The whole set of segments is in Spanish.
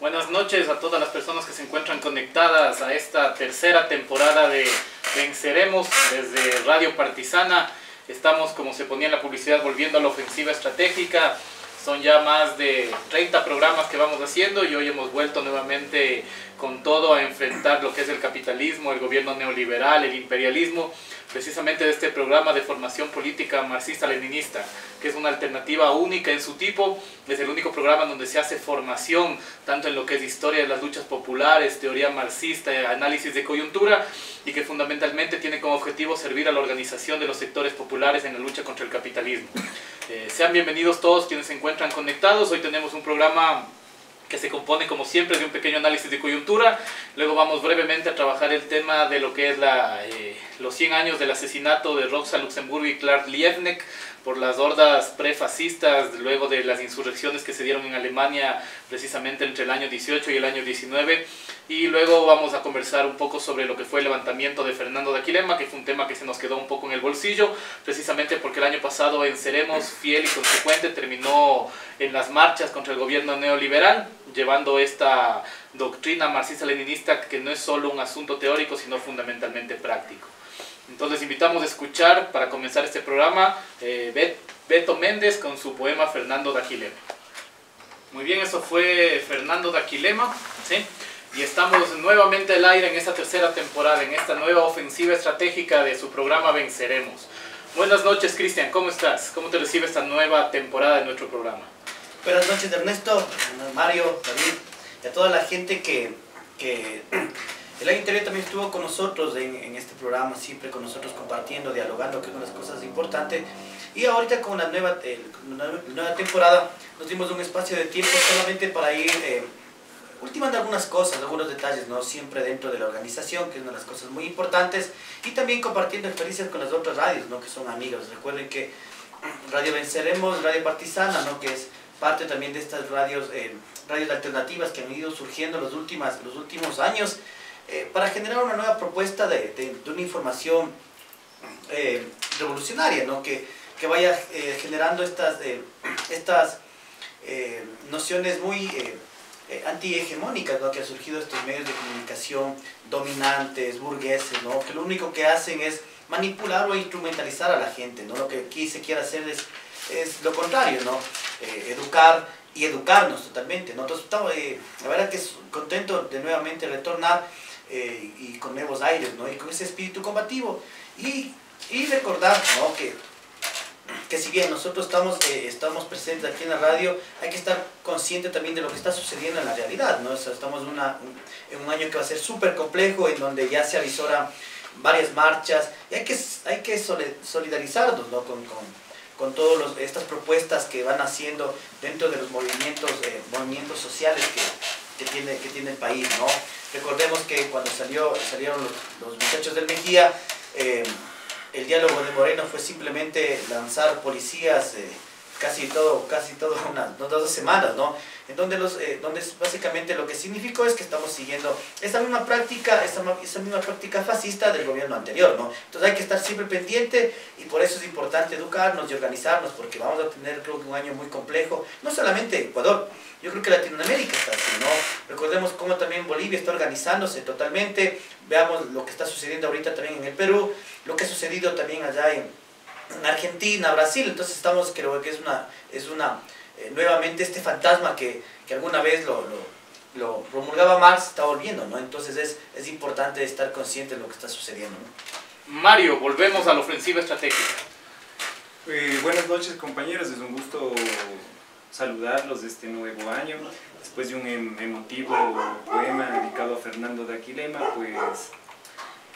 Buenas noches a todas las personas que se encuentran conectadas a esta tercera temporada de Venceremos desde Radio Partisana. Estamos, como se ponía en la publicidad, volviendo a la ofensiva estratégica. Son ya más de 30 programas que vamos haciendo y hoy hemos vuelto nuevamente con todo a enfrentar lo que es el capitalismo, el gobierno neoliberal, el imperialismo, precisamente de este programa de formación política marxista-leninista, que es una alternativa única en su tipo. Es el único programa donde se hace formación, tanto en lo que es historia de las luchas populares, teoría marxista, análisis de coyuntura, y que fundamentalmente tiene como objetivo servir a la organización de los sectores populares en la lucha contra el capitalismo. Sean bienvenidos todos quienes se encuentran conectados. Hoy tenemos un programa que se compone, como siempre, de un pequeño análisis de coyuntura. Luego vamos brevemente a trabajar el tema de lo que es los 100 años del asesinato de Rosa Luxemburgo y Clark Liebknecht por las hordas prefascistas, luego de las insurrecciones que se dieron en Alemania precisamente entre el año 18 y el año 19. Y luego vamos a conversar un poco sobre lo que fue el levantamiento de Fernando de Aquilema, que fue un tema que se nos quedó un poco en el bolsillo, precisamente porque el año pasado Venceremos, fiel y consecuente, terminó en las marchas contra el gobierno neoliberal, llevando esta doctrina marxista-leninista que no es solo un asunto teórico, sino fundamentalmente práctico. Entonces invitamos a escuchar, para comenzar este programa, Beto Méndez con su poema Fernando de Aquilema. Muy bien, eso fue Fernando de Aquilema, ¿sí? Y estamos nuevamente al aire en esta tercera temporada, en esta nueva ofensiva estratégica de su programa Venceremos. Buenas noches, Cristian, ¿cómo estás? ¿Cómo te recibe esta nueva temporada de nuestro programa? Buenas noches, Ernesto, Mario, David, y a toda la gente que el año anterior también estuvo con nosotros en este programa, siempre con nosotros compartiendo, dialogando, que es una de las cosas importantes. Y ahorita con la nueva temporada nos dimos un espacio de tiempo solamente para ir ultimando algunas cosas, algunos detalles, ¿no? Siempre dentro de la organización, que es una de las cosas muy importantes, y también compartiendo experiencias con las otras radios, ¿no? Que son amigos. Recuerden que Radio Venceremos, Radio Partisana, ¿no? Que es parte también de estas radios alternativas que han ido surgiendo los últimos años, para generar una nueva propuesta de una información revolucionaria, ¿no? Que vaya generando estas nociones muy antihegemónicas, ¿no? Que han surgido estos medios de comunicación dominantes, burgueses, ¿no? Que lo único que hacen es manipular o instrumentalizar a la gente, ¿no? Lo que aquí se quiere hacer es lo contrario, ¿no? Educar y educarnos totalmente, ¿no? Entonces estamos, la verdad que es contento de nuevamente retornar y con nuevos aires, ¿no? Y con ese espíritu combativo y recordar, ¿no? Que si bien nosotros estamos presentes aquí en la radio, hay que estar consciente también de lo que está sucediendo en la realidad, ¿no? O sea, estamos en un año que va a ser súper complejo, en donde ya se avisoran varias marchas, y hay que solidarizarnos, ¿no? Con todas estas propuestas que van haciendo dentro de los movimientos sociales que tiene el país, ¿no? Recordemos que cuando salieron los muchachos del Mejía, el diálogo de Moreno fue simplemente lanzar policías casi todo unas 2 semanas, ¿no? En donde básicamente lo que significó es que estamos siguiendo esa misma práctica fascista del gobierno anterior, ¿no? Entonces hay que estar siempre pendiente, y por eso es importante educarnos y organizarnos, porque vamos a tener, creo que, un año muy complejo, no solamente Ecuador, yo creo que Latinoamérica está así, ¿no? Recordemos cómo también Bolivia está organizándose totalmente, veamos lo que está sucediendo ahorita también en el Perú, lo que ha sucedido también allá en Argentina, Brasil. Entonces creo que es nuevamente este fantasma que alguna vez lo promulgaba Marx está volviendo, ¿no? Entonces es importante estar consciente de lo que está sucediendo, ¿no? Mario, volvemos a la ofensiva estratégica. Buenas noches, compañeros, es un gusto saludarlos de este nuevo año, después de un emotivo poema dedicado a Fernando de Aquilema. Pues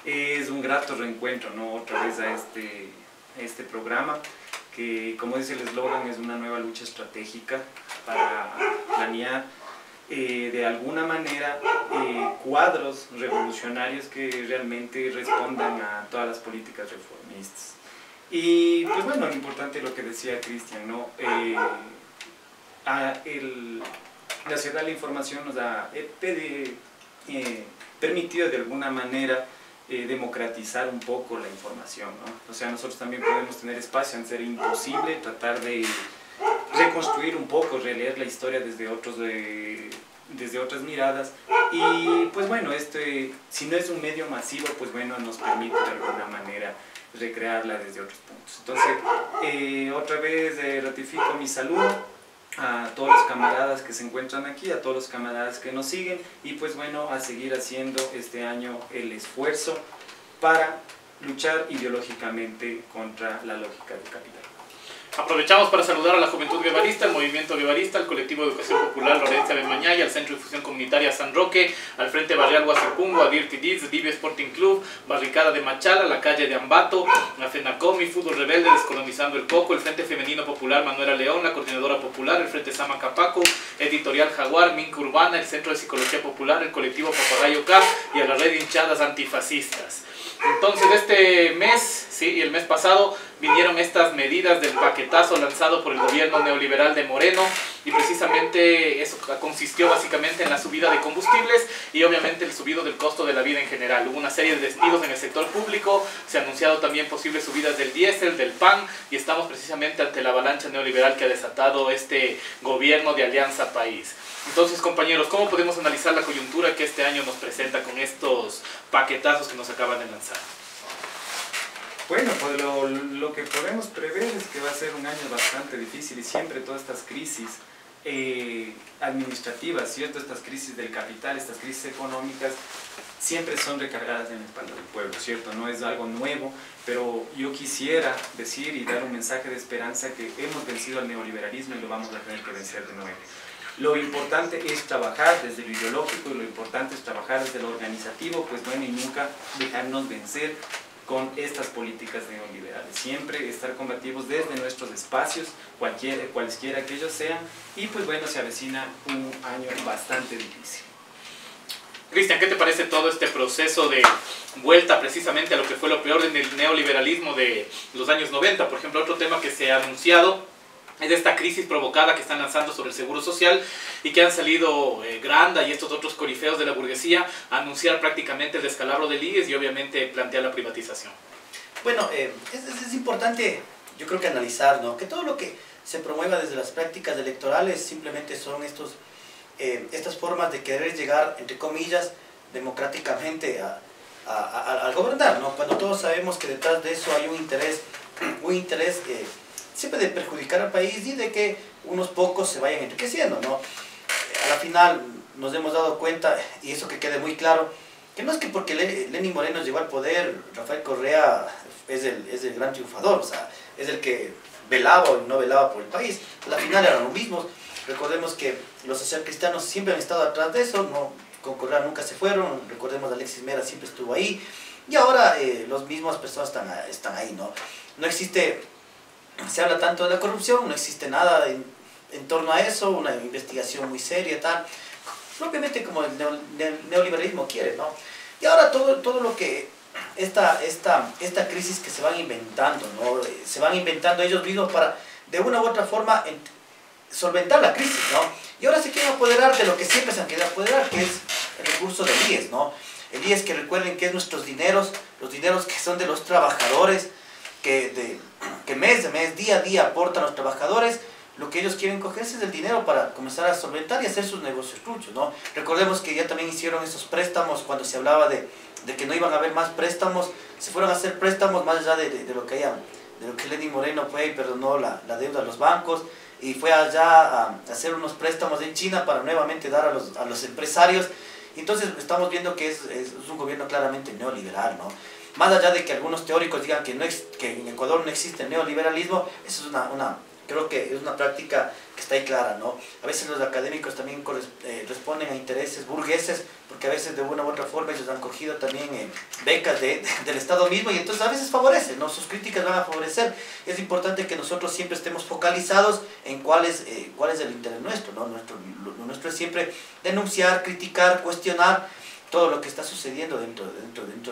es un grato reencuentro, ¿no? Otra vez a este programa, que, como dice el eslogan, es una nueva lucha estratégica para planear de alguna manera cuadros revolucionarios que realmente respondan a todas las políticas reformistas. Y pues bueno, lo importante es lo que decía Cristian, ¿no? La ciudad de la información nos ha permitido de alguna manera democratizar un poco la información, ¿no? O sea, nosotros también podemos tener espacio en ser imposible, tratar de reconstruir un poco, releer la historia desde otros desde otras miradas y pues bueno, si no es un medio masivo, pues bueno, nos permite de alguna manera recrearla desde otros puntos. Entonces, otra vez ratifico mi saludo a todos los camaradas que se encuentran aquí, a todos los camaradas que nos siguen y pues bueno, a seguir haciendo este año el esfuerzo para luchar ideológicamente contra la lógica del capital. Aprovechamos para saludar a la Juventud Guevarista, al Movimiento Guevarista, al Colectivo de Educación Popular Lorencia de Mañay, al Centro de Difusión Comunitaria San Roque, al Frente Barrial Guasipungo, a Dirty Deeds, Divio Sporting Club, Barricada de Machala, la Calle de Ambato, la FENACOMI, Fútbol Rebelde, Descolonizando el Coco, el Frente Femenino Popular Manuela León, la Coordinadora Popular, el Frente Sama Capaco, Editorial Jaguar, Minca Urbana, el Centro de Psicología Popular, el Colectivo Papagayo K y a la Red de Hinchadas Antifascistas. Entonces este mes, sí, y el mes pasado vinieron estas medidas del paquetazo lanzado por el gobierno neoliberal de Moreno y precisamente eso consistió básicamente en la subida de combustibles y obviamente el subido del costo de la vida en general. Hubo una serie de despidos en el sector público, se han anunciado también posibles subidas del diésel, del pan y estamos precisamente ante la avalancha neoliberal que ha desatado este gobierno de Alianza País. Entonces, compañeros, ¿cómo podemos analizar la coyuntura que este año nos presenta con estos paquetazos que nos acaban de lanzar? Bueno, pues lo que podemos prever es que va a ser un año bastante difícil y siempre todas estas crisis administrativas, ¿cierto? Estas crisis del capital, estas crisis económicas, siempre son recargadas en la espalda del pueblo, ¿cierto? No es algo nuevo, pero yo quisiera decir y dar un mensaje de esperanza que hemos vencido al neoliberalismo y lo vamos a tener que vencer de nuevo. Lo importante es trabajar desde lo ideológico y lo importante es trabajar desde lo organizativo, pues bueno, y nunca dejarnos vencer con estas políticas neoliberales. Siempre estar combativos desde nuestros espacios, cualesquiera que ellos sean, y pues bueno, se avecina un año bastante difícil. Cristian, ¿qué te parece todo este proceso de vuelta precisamente a lo que fue lo peor en el neoliberalismo de los años 90? Por ejemplo, otro tema que se ha anunciado es de esta crisis provocada que están lanzando sobre el seguro social y que han salido Granda y estos otros corifeos de la burguesía a anunciar prácticamente el descalabro del IES y obviamente plantear la privatización. Bueno, es importante, yo creo que analizar, ¿no? Que todo lo que se promueva desde las prácticas electorales simplemente son estas formas de querer llegar, entre comillas, democráticamente al gobernar, ¿no? Cuando todos sabemos que detrás de eso hay un interés siempre de perjudicar al país y de que unos pocos se vayan enriqueciendo, ¿no? A la final nos hemos dado cuenta, y eso que quede muy claro, que no es que porque Lenín Moreno llegó al poder, Rafael Correa es el gran triunfador, o sea, es el que velaba o no velaba por el país. A la final eran los mismos. Recordemos que los socialcristianos siempre han estado atrás de eso, ¿no? Con Correa nunca se fueron, recordemos que Alexis Mera siempre estuvo ahí, y ahora las mismas personas están ahí, ¿no? No existe... Se habla tanto de la corrupción, no existe nada en torno a eso, una investigación muy seria, tal, propiamente como el neoliberalismo quiere, ¿no? Y ahora todo lo que, esta crisis que se van inventando, ¿no? Se van inventando ellos mismos para, de una u otra forma, solventar la crisis, ¿no? Y ahora se quieren apoderar de lo que siempre se han querido apoderar, que es el recurso del IES, ¿no? El IES, que recuerden que es nuestros dineros, los dineros que son de los trabajadores, que mes a mes, día a día aportan los trabajadores. Lo que ellos quieren cogerse es el dinero para comenzar a solventar y hacer sus negocios truchos, ¿no? Recordemos que ya también hicieron esos préstamos cuando se hablaba de que no iban a haber más préstamos. Se fueron a hacer préstamos más allá de lo que Lenín Moreno fue y perdonó la deuda a los bancos y fue allá a hacer unos préstamos en China para nuevamente dar a los empresarios. Entonces estamos viendo que es un gobierno claramente neoliberal, ¿no? Más allá de que algunos teóricos digan que en Ecuador no existe neoliberalismo, eso es creo que es una práctica que está ahí clara, ¿no? A veces los académicos también responden a intereses burgueses, porque a veces de una u otra forma ellos han cogido también becas del Estado mismo y entonces a veces favorecen, ¿no? Sus críticas van a favorecer. Es importante que nosotros siempre estemos focalizados en cuál es el interés nuestro, ¿no? Lo nuestro es siempre denunciar, criticar, cuestionar todo lo que está sucediendo dentro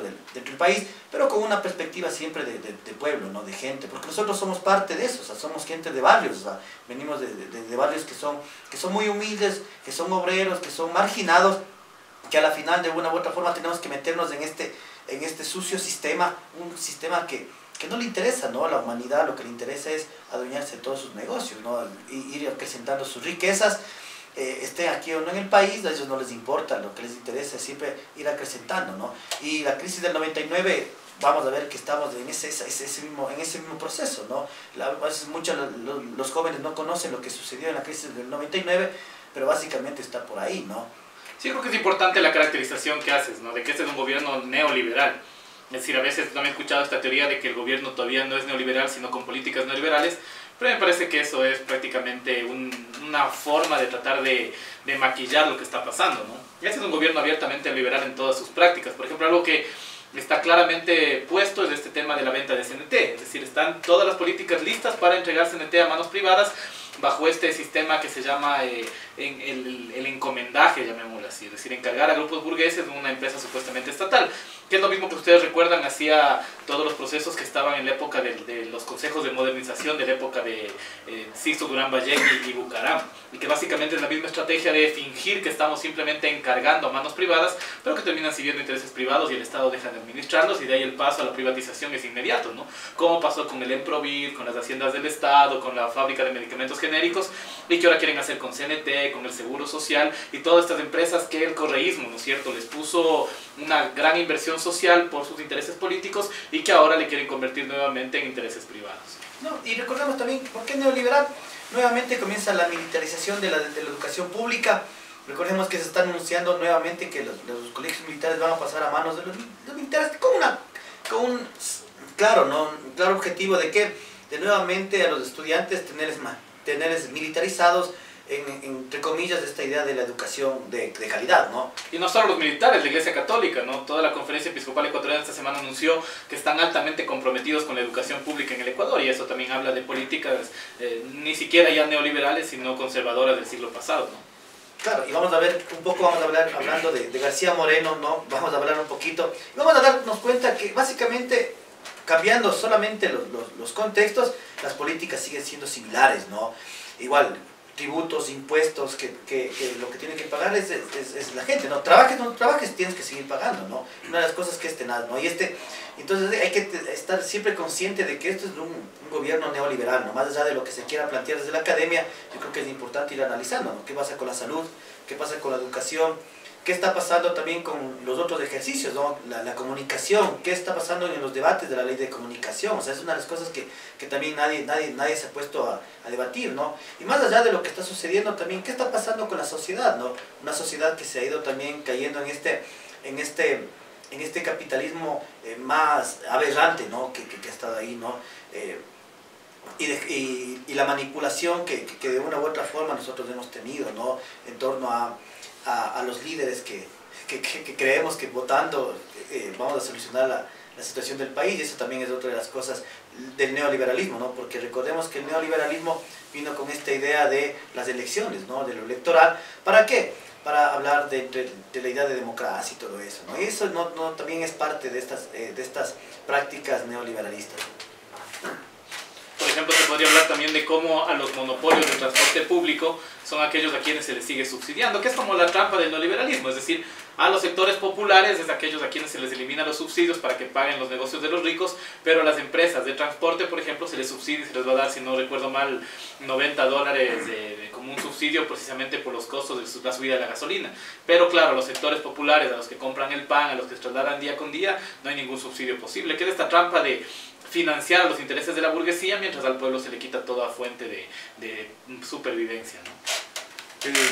del país, pero con una perspectiva siempre de pueblo, ¿no? De gente, porque nosotros somos parte de eso, o sea, somos gente de barrios, o sea, venimos de barrios que son muy humildes, que son obreros, que son marginados, que a la final de una u otra forma tenemos que meternos en este sucio sistema, un sistema que no le interesa, ¿no? A la humanidad lo que le interesa es adueñarse de todos sus negocios, ¿no? Ir acrecentando sus riquezas. estén aquí o no en el país, a ellos no les importa, lo que les interesa es siempre ir acrecentando, ¿no? Y la crisis del 99, vamos a ver que estamos en ese mismo proceso, ¿no? A veces muchos los jóvenes no conocen lo que sucedió en la crisis del 99, pero básicamente está por ahí, ¿no? Sí, creo que es importante la caracterización que haces, ¿no? De que este es un gobierno neoliberal. Es decir, a veces también he escuchado esta teoría de que el gobierno todavía no es neoliberal, sino con políticas neoliberales, pero me parece que eso es prácticamente una forma de tratar de maquillar lo que está pasando, ¿no? Y este es un gobierno abiertamente liberal en todas sus prácticas. Por ejemplo, algo que está claramente puesto es este tema de la venta de CNT, es decir, están todas las políticas listas para entregar CNT a manos privadas bajo este sistema que se llama el encomendaje, llamémoslo así, es decir, encargar a grupos burgueses de una empresa supuestamente estatal, que es lo mismo que ustedes recuerdan hacía todos los procesos que estaban en la época de los consejos de modernización, de la época de Sixto Durán Ballén y Bucaram, y que básicamente es la misma estrategia de fingir que estamos simplemente encargando a manos privadas, pero que terminan siguiendo intereses privados y el Estado deja de administrarlos, y de ahí el paso a la privatización es inmediato, ¿no? Como pasó con el Emprovir, con las haciendas del Estado, con la fábrica de medicamentos genéricos, y que ahora quieren hacer con CNT, con el Seguro Social, y todas estas empresas que el correísmo, ¿no es cierto?, les puso una gran inversión social por sus intereses políticos y que ahora le quieren convertir nuevamente en intereses privados. No, y recordemos también, ¿por qué neoliberal? Nuevamente comienza la militarización de la educación pública. Recordemos que se está anunciando nuevamente que los colegios militares van a pasar a manos de los militares con un claro, ¿no? Un claro objetivo de que de nuevamente a los estudiantes tenerles militarizados entre comillas, esta idea de la educación de calidad, ¿no? Y no solo los militares, la Iglesia Católica, ¿no? Toda la Conferencia Episcopal Ecuatoriana esta semana anunció que están altamente comprometidos con la educación pública en el Ecuador, y eso también habla de políticas ni siquiera ya neoliberales, sino conservadoras del siglo pasado, ¿no? Claro, y vamos a ver un poco, hablando de García Moreno, ¿no? Vamos a hablar un poquito, y vamos a darnos cuenta que básicamente, cambiando solamente los contextos, las políticas siguen siendo similares, ¿no? Igual, tributos, impuestos, que lo que tienen que pagar es la gente, ¿no? Trabajes o no trabajes, tienes que seguir pagando, ¿no? Una de las cosas que es tenaz, ¿no? Entonces hay que estar siempre consciente de que esto es un gobierno neoliberal, ¿no? Más allá de lo que se quiera plantear desde la academia, yo creo que es importante ir analizando, ¿no? ¿Qué pasa con la salud? ¿Qué pasa con la educación? ¿Qué está pasando también con los otros ejercicios, ¿no? La comunicación, ¿qué está pasando en los debates de la ley de comunicación? O sea, es una de las cosas que también nadie se ha puesto a debatir, ¿no? Y más allá de lo que está sucediendo también, ¿qué está pasando con la sociedad, ¿no? Una sociedad que se ha ido también cayendo en este capitalismo más aberrante, ¿no? Que ha estado ahí, ¿no? Y la manipulación que de una u otra forma nosotros hemos tenido, ¿no? En torno a los líderes que creemos que votando vamos a solucionar la situación del país, y eso también es otra de las cosas del neoliberalismo, ¿no? Porque recordemos que el neoliberalismo vino con esta idea de las elecciones, ¿no? De lo electoral. ¿Para qué? Para hablar de la idea de democracia y todo eso, ¿no? Y eso también es parte de estas prácticas neoliberalistas. Por ejemplo, se podría hablar también de cómo a los monopolios de transporte público son aquellos a quienes se les sigue subsidiando, que es como la trampa del neoliberalismo, es decir, a los sectores populares es aquellos a quienes se les elimina los subsidios para que paguen los negocios de los ricos, pero a las empresas de transporte, por ejemplo, se les subsidia y se les va a dar, si no recuerdo mal, $90 como un subsidio precisamente por los costos de la subida de la gasolina. Pero claro, a los sectores populares, a los que compran el pan, a los que se trasladan día con día, no hay ningún subsidio posible. Queda esta trampa de financiar los intereses de la burguesía mientras al pueblo se le quita toda fuente de supervivencia, ¿no?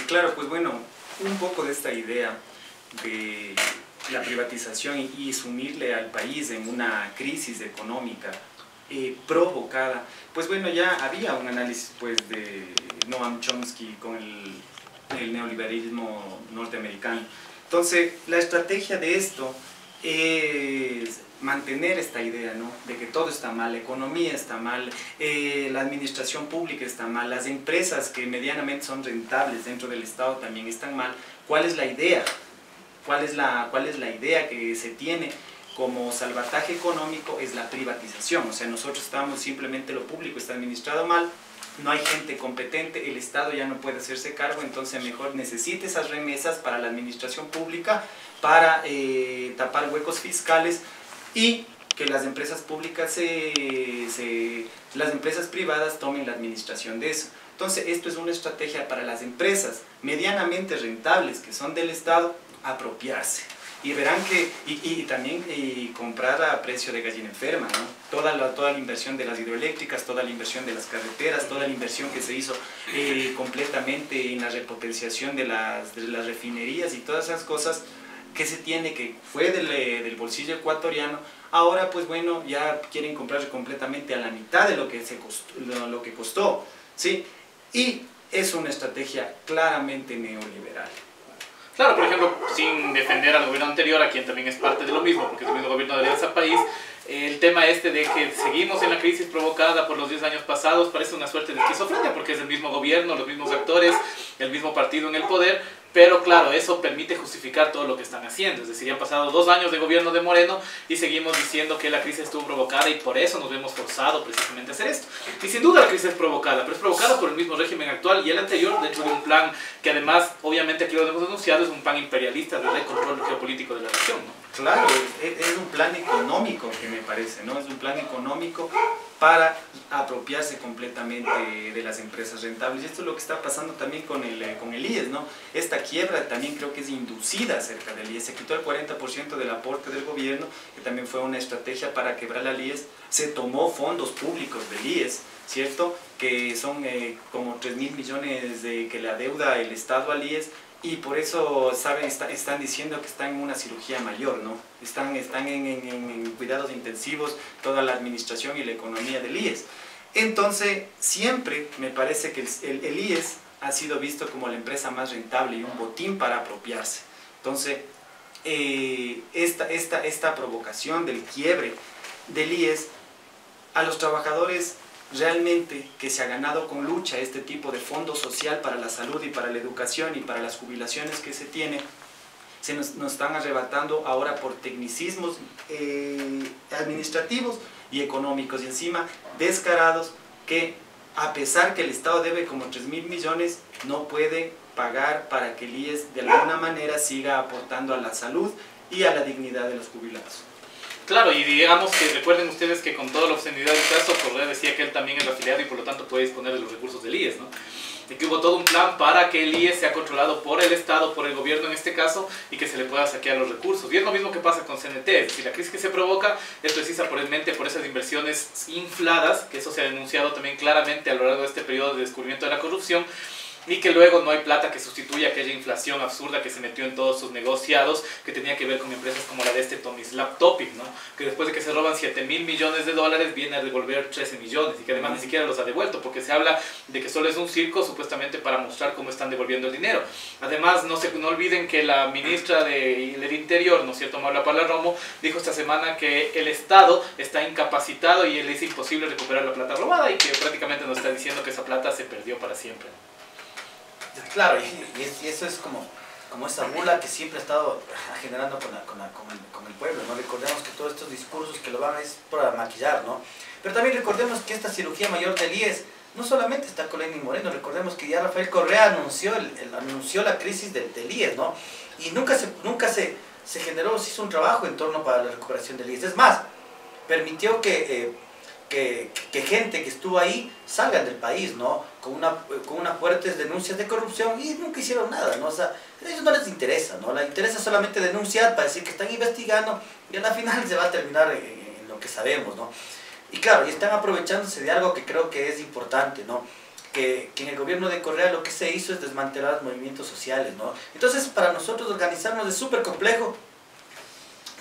Claro, pues bueno, un poco de esta idea de la privatización y sumirle al país en una crisis económica provocada, pues bueno, ya había un análisis pues de Noam Chomsky con el neoliberalismo norteamericano. Entonces, la estrategia de esto es mantener esta idea, ¿no? De que todo está mal, la economía está mal, la administración pública está mal, las empresas que medianamente son rentables dentro del Estado también están mal. ¿Cuál es la idea? ¿Cuál es la idea que se tiene como salvataje económico? Es la privatización. O sea, nosotros estamos simplemente, lo público está administrado mal, no hay gente competente, el Estado ya no puede hacerse cargo, entonces mejor necesita esas remesas para la administración pública, para tapar huecos fiscales, y que las empresas públicas las empresas privadas tomen la administración de eso. Entonces, esto es una estrategia para las empresas medianamente rentables que son del Estado, apropiarse. Y verán que, y también comprar a precio de gallina enferma, ¿no? Toda la inversión de las hidroeléctricas, toda la inversión de las carreteras, toda la inversión que se hizo completamente en la repotenciación de las refinerías y todas esas cosas que se tiene, que fue del bolsillo ecuatoriano, ahora pues bueno, ya quieren comprarse completamente a la mitad de lo que costó, ¿sí? Y es una estrategia claramente neoliberal. Claro, por ejemplo, sin defender al gobierno anterior, a quien también es parte de lo mismo, porque es el mismo gobierno de Alianza País, el tema este de que seguimos en la crisis provocada por los 10 años pasados parece una suerte de esquizofrenia, porque es el mismo gobierno, los mismos actores, el mismo partido en el poder, pero claro, eso permite justificar todo lo que están haciendo. Es decir, ya han pasado 2 años de gobierno de Moreno y seguimos diciendo que la crisis estuvo provocada y por eso nos vemos forzados precisamente a hacer esto. Y sin duda la crisis es provocada, pero es provocada por el mismo régimen actual y el anterior, dentro de un plan que además, obviamente aquí lo hemos denunciado, es un plan imperialista de control geopolítico de la región, ¿no? Claro, es un plan económico que me parece, ¿no? Es un plan económico para apropiarse completamente de las empresas rentables. Y esto es lo que está pasando también con el IES, ¿no? Esta quiebra también creo que es inducida acerca del IES. Se quitó el 40% del aporte del gobierno, que también fue una estrategia para quebrar al IES. Se tomó fondos públicos del IES, ¿cierto? Que son como 3.000 millones que le adeuda el Estado al IES. Y por eso, ¿saben? Están diciendo que están en una cirugía mayor, ¿no? Están en cuidados intensivos toda la administración y la economía del IES. Entonces, siempre me parece que el IES ha sido visto como la empresa más rentable y un botín para apropiarse. Entonces, esta provocación del quiebre del IES a los trabajadores realmente que se ha ganado con lucha este tipo de fondo social para la salud y para la educación y para las jubilaciones que se tiene, se nos están arrebatando ahora por tecnicismos administrativos y económicos y encima descarados que a pesar que el Estado debe como 3.000 millones no puede pagar para que el IES de alguna manera siga aportando a la salud y a la dignidad de los jubilados. Claro, y digamos que recuerden ustedes que con toda la obscenidad del caso, Correa decía que él también es afiliado y por lo tanto puede disponer de los recursos del IES, ¿no? De que hubo todo un plan para que el IES sea controlado por el Estado, por el gobierno en este caso, y que se le pueda saquear los recursos. Y es lo mismo que pasa con CNT, es decir, la crisis que se provoca es precisamente por esas inversiones infladas, que eso se ha denunciado también claramente a lo largo de este periodo de descubrimiento de la corrupción, y que luego no hay plata que sustituya aquella inflación absurda que se metió en todos sus negociados, que tenía que ver con empresas como la de Tomislav Topic, ¿no? Que después de que se roban 7.000 millones de dólares viene a devolver 13 millones y que además ni siquiera los ha devuelto, porque se habla de que solo es un circo supuestamente para mostrar cómo están devolviendo el dinero. Además, no olviden que la ministra del Interior, ¿no es cierto?, Maula Romo, dijo esta semana que el Estado está incapacitado y le es imposible recuperar la plata robada y que prácticamente nos está diciendo que esa plata se perdió para siempre, ¿no? Claro, y eso es como esa burla que siempre ha estado generando con el pueblo, ¿no? Recordemos que todos estos discursos que lo van es para maquillar, ¿no? Pero también recordemos que esta cirugía mayor del IES no solamente está con Lenín Moreno, recordemos que ya Rafael Correa anunció la crisis del IES, ¿no? Y nunca se generó, se hizo un trabajo en torno para la recuperación del IES. Es más, permitió que gente que estuvo ahí salgan del país, ¿no? Con unas fuertes denuncias de corrupción y nunca hicieron nada, ¿no? O sea, a ellos no les interesa, ¿no? Les interesa solamente denunciar para decir que están investigando y a la final se va a terminar en lo que sabemos, ¿no? Y claro, y están aprovechándose de algo que creo que es importante, ¿no? Que en el gobierno de Correa lo que se hizo es desmantelar los movimientos sociales, ¿no? Entonces, para nosotros organizarnos es súper complejo.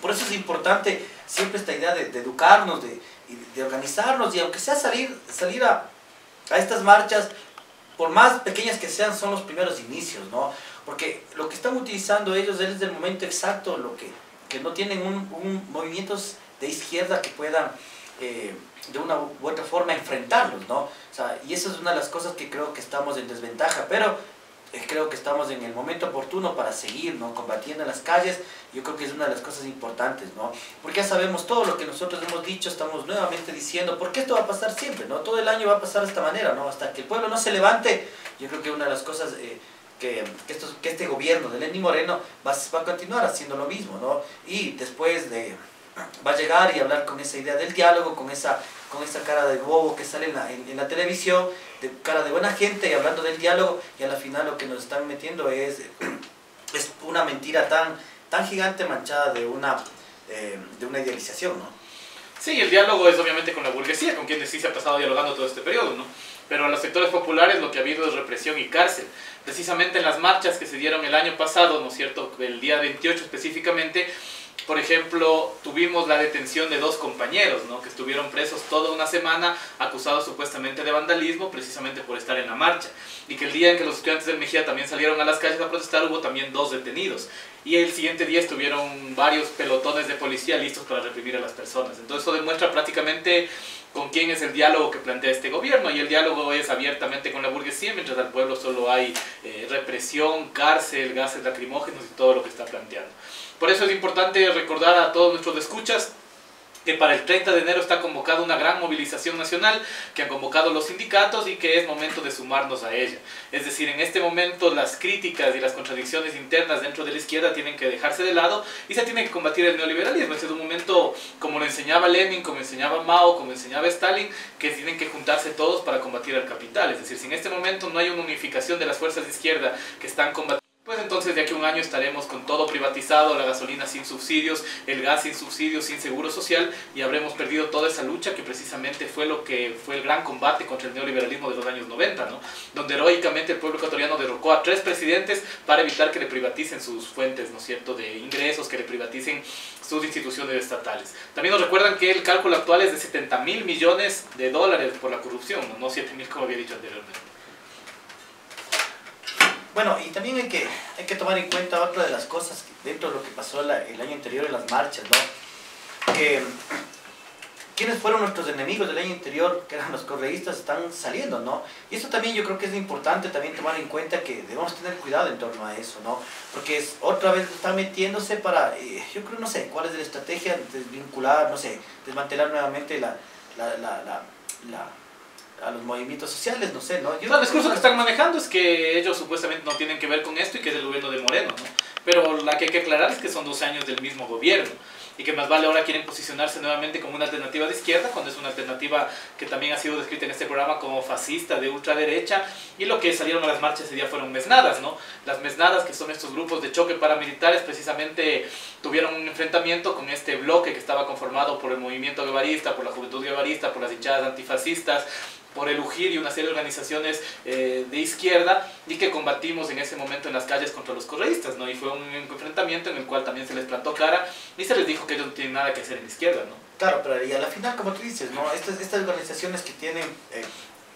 Por eso es importante siempre esta idea de educarnos, de organizarnos y aunque sea salir a estas marchas, por más pequeñas que sean, son los primeros inicios, ¿no? Porque lo que están utilizando ellos es del momento exacto, que no tienen movimientos de izquierda que puedan de una u otra forma enfrentarlos, ¿no? O sea, y eso es una de las cosas que creo que estamos en desventaja, pero creo que estamos en el momento oportuno para seguir, ¿no? Combatiendo en las calles. Yo creo que es una de las cosas importantes, ¿no? Porque ya sabemos todo lo que nosotros hemos dicho, estamos nuevamente diciendo, porque esto va a pasar siempre, ¿no? Todo el año va a pasar de esta manera, ¿no? Hasta que el pueblo no se levante. Yo creo que una de las cosas que este gobierno de Lenín Moreno va a continuar haciendo lo mismo, ¿no? Y después de va a llegar y hablar con esa idea del diálogo, con esa cara de bobo que sale en la televisión, de cara de buena gente y hablando del diálogo, y a la final lo que nos están metiendo es una mentira tan gigante manchada de una idealización, ¿no? Sí, el diálogo es obviamente con la burguesía, con quienes sí se ha pasado dialogando todo este periodo, ¿no? Pero a los sectores populares lo que ha habido es represión y cárcel. Precisamente en las marchas que se dieron el año pasado, ¿no es cierto?, el día 28 específicamente, por ejemplo, tuvimos la detención de 2 compañeros, ¿no?, que estuvieron presos toda una semana, acusados supuestamente de vandalismo, precisamente por estar en la marcha. Y que el día en que los estudiantes del Mejía también salieron a las calles a protestar, hubo también 2 detenidos. Y el siguiente día estuvieron varios pelotones de policía listos para reprimir a las personas. Entonces eso demuestra prácticamente con quién es el diálogo que plantea este gobierno. Y el diálogo es abiertamente con la burguesía, mientras al pueblo solo hay represión, cárcel, gases lacrimógenos y todo lo que está planteando. Por eso es importante recordar a todos nuestros escuchas que para el 30 de enero está convocada una gran movilización nacional que han convocado los sindicatos y que es momento de sumarnos a ella. Es decir, en este momento las críticas y las contradicciones internas dentro de la izquierda tienen que dejarse de lado y se tiene que combatir el neoliberalismo. Este es un momento, como lo enseñaba Lenin, como enseñaba Mao, como enseñaba Stalin, que tienen que juntarse todos para combatir al capital. Es decir, si en este momento no hay una unificación de las fuerzas de izquierda que están combatiendo, pues entonces de aquí a un año estaremos con todo privatizado, la gasolina sin subsidios, el gas sin subsidios, sin seguro social, y habremos perdido toda esa lucha que precisamente fue lo que fue el gran combate contra el neoliberalismo de los años 90, ¿no? Donde heroicamente el pueblo ecuatoriano derrocó a 3 presidentes para evitar que le privaticen sus fuentes, ¿no es cierto?, de ingresos, que le privaticen sus instituciones estatales. También nos recuerdan que el cálculo actual es de 70.000 millones de dólares por la corrupción, no 7.000 como había dicho anteriormente. Bueno, y también hay que tomar en cuenta otra de las cosas dentro de lo que pasó el año anterior en las marchas, ¿no? Que quienes fueron nuestros enemigos del año anterior, que eran los correístas, están saliendo, ¿no? Y eso también yo creo que es importante también tomar en cuenta que debemos tener cuidado en torno a eso, ¿no? Porque otra vez están metiéndose para, yo creo, no sé, cuál es la estrategia, desvincular, no sé, desmantelar nuevamente a los movimientos sociales, no sé, ¿no? El discurso que están manejando es que ellos supuestamente no tienen que ver con esto y que es del gobierno de Moreno, ¿no? Pero la que hay que aclarar es que son 12 años del mismo gobierno y que más vale ahora quieren posicionarse nuevamente como una alternativa de izquierda, cuando es una alternativa que también ha sido descrita en este programa como fascista, de ultraderecha, y lo que salieron a las marchas ese día fueron mesnadas, ¿no? Las mesnadas, que son estos grupos de choque paramilitares, precisamente tuvieron un enfrentamiento con este bloque que estaba conformado por el movimiento guevarista, por la juventud guevarista, por las hinchadas antifascistas, por el UJIR y una serie de organizaciones de izquierda, y que combatimos en ese momento en las calles contra los correístas, ¿no? Y fue un enfrentamiento en el cual también se les plantó cara y se les dijo que ellos no tienen nada que hacer en la izquierda, ¿no? Claro, pero y a la final, como tú dices, ¿no? Estas organizaciones que tienen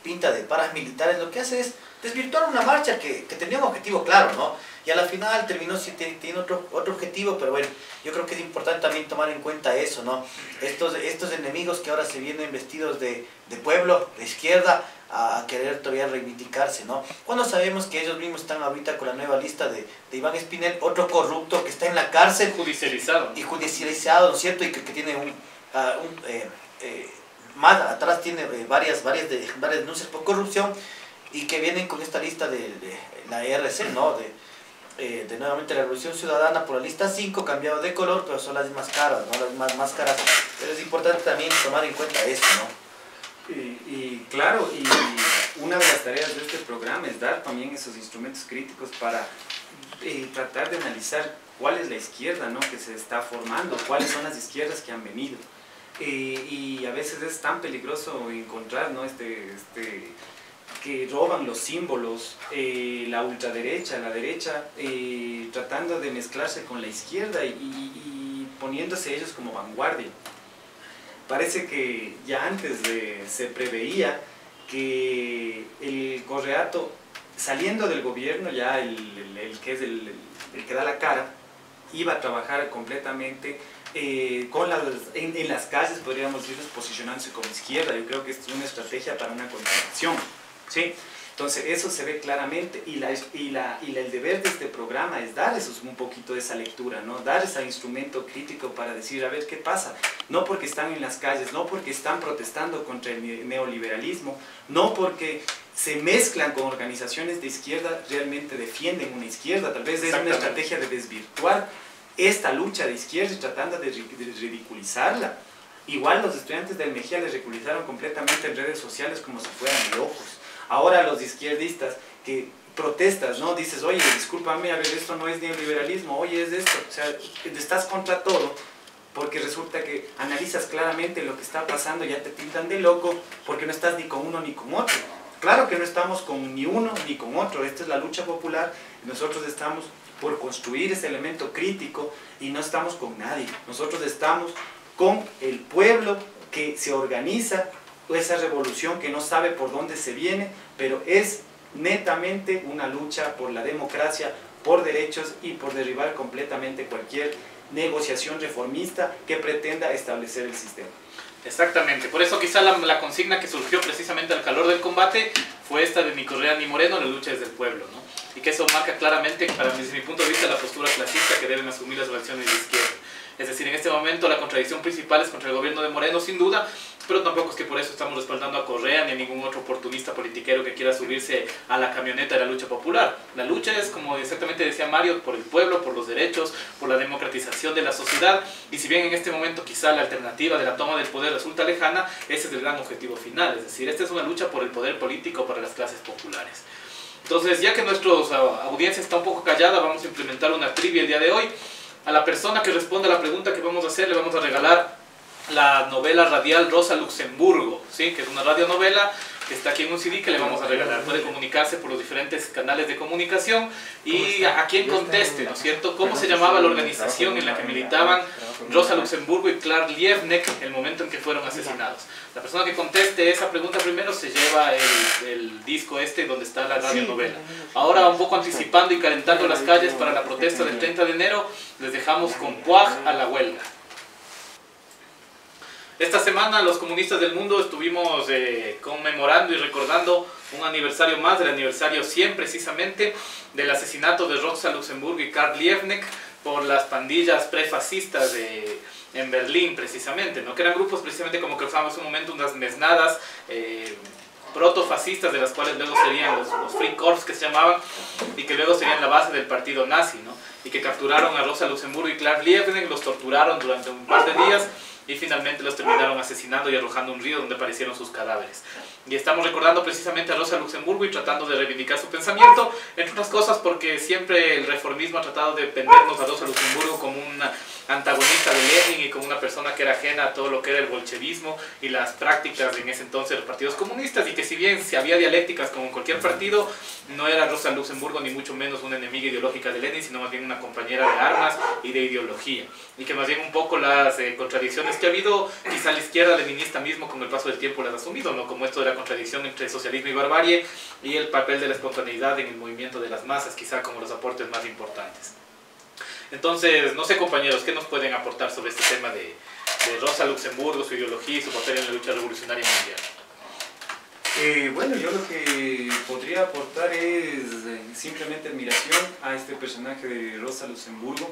pinta de paramilitares, lo que hace es desvirtuar una marcha que tenía un objetivo claro, ¿no? Y a la final terminó teniendo otro objetivo, pero bueno, yo creo que es importante también tomar en cuenta eso, ¿no? Estos enemigos que ahora se vienen vestidos de pueblo, de izquierda, a querer todavía reivindicarse, ¿no? Cuando sabemos que ellos mismos están ahorita con la nueva lista de Iván Espinel, otro corrupto que está en la cárcel. Judicializado. Y judicializado, ¿no es cierto? Y que tiene más atrás tiene varias denuncias por corrupción, y que vienen con esta lista de la ERC, ¿no? De nuevamente la Revolución Ciudadana por la lista 5, cambiado de color, pero son las más caras, ¿no? Las más caras. Pero es importante también tomar en cuenta eso, ¿no? Claro, y una de las tareas de este programa es dar también esos instrumentos críticos para tratar de analizar cuál es la izquierda, ¿no?, que se está formando, cuáles son las izquierdas que han venido. Y a veces es tan peligroso encontrar, ¿no?, que roban los símbolos, la ultraderecha, la derecha, tratando de mezclarse con la izquierda y poniéndose ellos como vanguardia. Parece que ya antes se preveía que el Correato, saliendo del gobierno, ya el que da la cara, iba a trabajar completamente en las calles, podríamos decir, posicionándose como izquierda. Yo creo que esto es una estrategia para una contradicción, ¿sí? Entonces eso se ve claramente, y el deber de este programa es darles un poquito de esa lectura, ¿no? Dar ese instrumento crítico para decir, a ver qué pasa, no porque están en las calles, no porque están protestando contra el neoliberalismo, no porque se mezclan con organizaciones de izquierda, realmente defienden una izquierda. Tal vez es una estrategia de desvirtuar esta lucha de izquierda y tratando de ridiculizarla. Igual los estudiantes del Mejía les ridiculizaron completamente en redes sociales como si fueran locos. Ahora los izquierdistas que protestas, ¿no? Dices, oye, discúlpame, a ver, esto no es neoliberalismo, oye, es esto. O sea, estás contra todo, porque resulta que analizas claramente lo que está pasando, ya te tildan de loco, porque no estás ni con uno ni con otro. Claro que no estamos con ni uno ni con otro, esta es la lucha popular, nosotros estamos por construir ese elemento crítico y no estamos con nadie. Nosotros estamos con el pueblo que se organiza, esa revolución que no sabe por dónde se viene, pero es netamente una lucha por la democracia, por derechos y por derribar completamente cualquier negociación reformista que pretenda establecer el sistema. Exactamente, por eso quizá la consigna que surgió precisamente al calor del combate fue esta de ni Correa ni Moreno, la lucha desde el pueblo, ¿no? Y que eso marca claramente, desde mi punto de vista, la postura clasista que deben asumir las facciones de izquierda. Es decir, en este momento la contradicción principal es contra el gobierno de Moreno, sin duda, pero tampoco es que por eso estamos respaldando a Correa ni a ningún otro oportunista politiquero que quiera subirse a la camioneta de la lucha popular. La lucha es, como exactamente decía Mario, por el pueblo, por los derechos, por la democratización de la sociedad, y si bien en este momento quizá la alternativa de la toma del poder resulta lejana, ese es el gran objetivo final. Es decir, esta es una lucha por el poder político para las clases populares. Entonces, ya que nuestra audiencia está un poco callada, vamos a implementar una trivia el día de hoy. A la persona que responda a la pregunta que vamos a hacer le vamos a regalar la novela radial Rosa Luxemburgo, ¿sí? Que es una radionovela que está aquí en un CD que le vamos a regalar. Puede comunicarse por los diferentes canales de comunicación y a quien conteste, ¿no es cierto?, cómo se llamaba la organización en la que militaban Rosa Luxemburgo y Clark Liebknecht en el momento en que fueron asesinados. La persona que conteste esa pregunta primero se lleva el disco donde está la radionovela. Ahora, un poco anticipando y calentando las calles para la protesta del 30 de enero, les dejamos con Puaj a la huelga. Esta semana los comunistas del mundo estuvimos conmemorando y recordando un aniversario más, del aniversario 100 precisamente, del asesinato de Rosa Luxemburgo y Karl Liebknecht por las pandillas prefascistas en Berlín precisamente, ¿no? Que eran grupos precisamente, como que usábamos en un momento, unas mesnadas protofascistas, de las cuales luego serían los Free Corps que se llamaban, y que luego serían la base del partido nazi, ¿no? Y que capturaron a Rosa Luxemburgo y Clark Liebknecht, los torturaron durante un par de días y finalmente los terminaron asesinando y arrojando a un río donde aparecieron sus cadáveres. Y estamos recordando precisamente a Rosa Luxemburgo y tratando de reivindicar su pensamiento, entre otras cosas porque siempre el reformismo ha tratado de vendernos a Rosa Luxemburgo como una antagonista de Lenin y como una persona que era ajena a todo lo que era el bolchevismo y las prácticas en ese entonces de los partidos comunistas, y que si bien si había dialécticas como en cualquier partido, no era Rosa Luxemburgo ni mucho menos una enemiga ideológica de Lenin, sino más bien una compañera de armas y de ideología, y que más bien un poco las contradicciones que ha habido, quizá la izquierda leninista mismo con el paso del tiempo las ha asumido, ¿no? Como esto de la contradicción entre socialismo y barbarie, y el papel de la espontaneidad en el movimiento de las masas, quizá como los aportes más importantes. Entonces, no sé, compañeros, ¿qué nos pueden aportar sobre este tema de Rosa Luxemburgo, su ideología y su papel en la lucha revolucionaria mundial? Bueno, yo lo que podría aportar es simplemente admiración a este personaje de Rosa Luxemburgo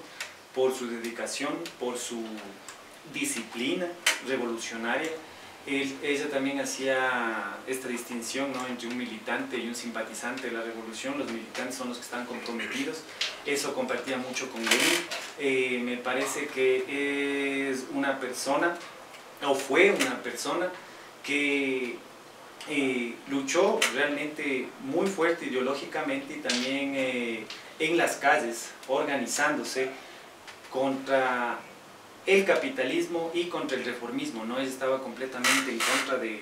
por su dedicación, por su disciplina revolucionaria. Ella también hacía esta distinción, ¿no?, entre un militante y un simpatizante de la revolución. Los militantes son los que están comprometidos. Eso compartía mucho con Lenin. Me parece que es una persona, o fue una persona, que luchó realmente muy fuerte ideológicamente y también en las calles, organizándose contra el capitalismo y contra el reformismo, ¿no? Él estaba completamente en contra de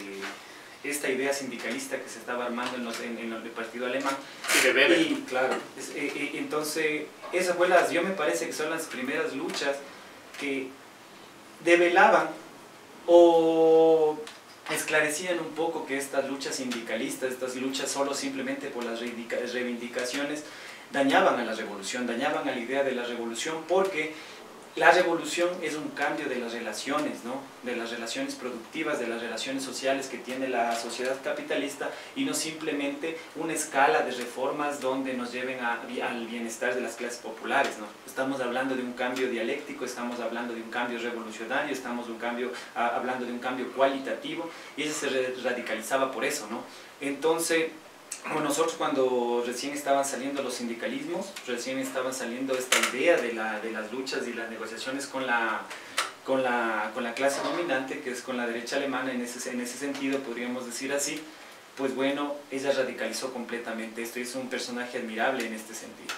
esta idea sindicalista que se estaba armando en el partido alemán. Y de Weber. Y claro, entonces esas fue yo me parece que son las primeras luchas que develaban o esclarecían un poco que estas luchas sindicalistas, estas luchas solo simplemente por las reivindicaciones, dañaban a la revolución, dañaban a la idea de la revolución, porque la revolución es un cambio de las relaciones, ¿no?, de las relaciones productivas, de las relaciones sociales que tiene la sociedad capitalista, y no simplemente una escala de reformas donde nos lleven al bienestar de las clases populares, ¿no? Estamos hablando de un cambio dialéctico, estamos hablando de un cambio revolucionario, estamos hablando de un cambio cualitativo, y eso se radicalizaba por eso, ¿no? Entonces, como nosotros cuando recién estaban saliendo los sindicalismos, recién estaban saliendo esta idea de las luchas y las negociaciones con la clase dominante, que es con la derecha alemana, en ese sentido podríamos decir así, pues bueno, ella radicalizó completamente esto y es un personaje admirable en este sentido.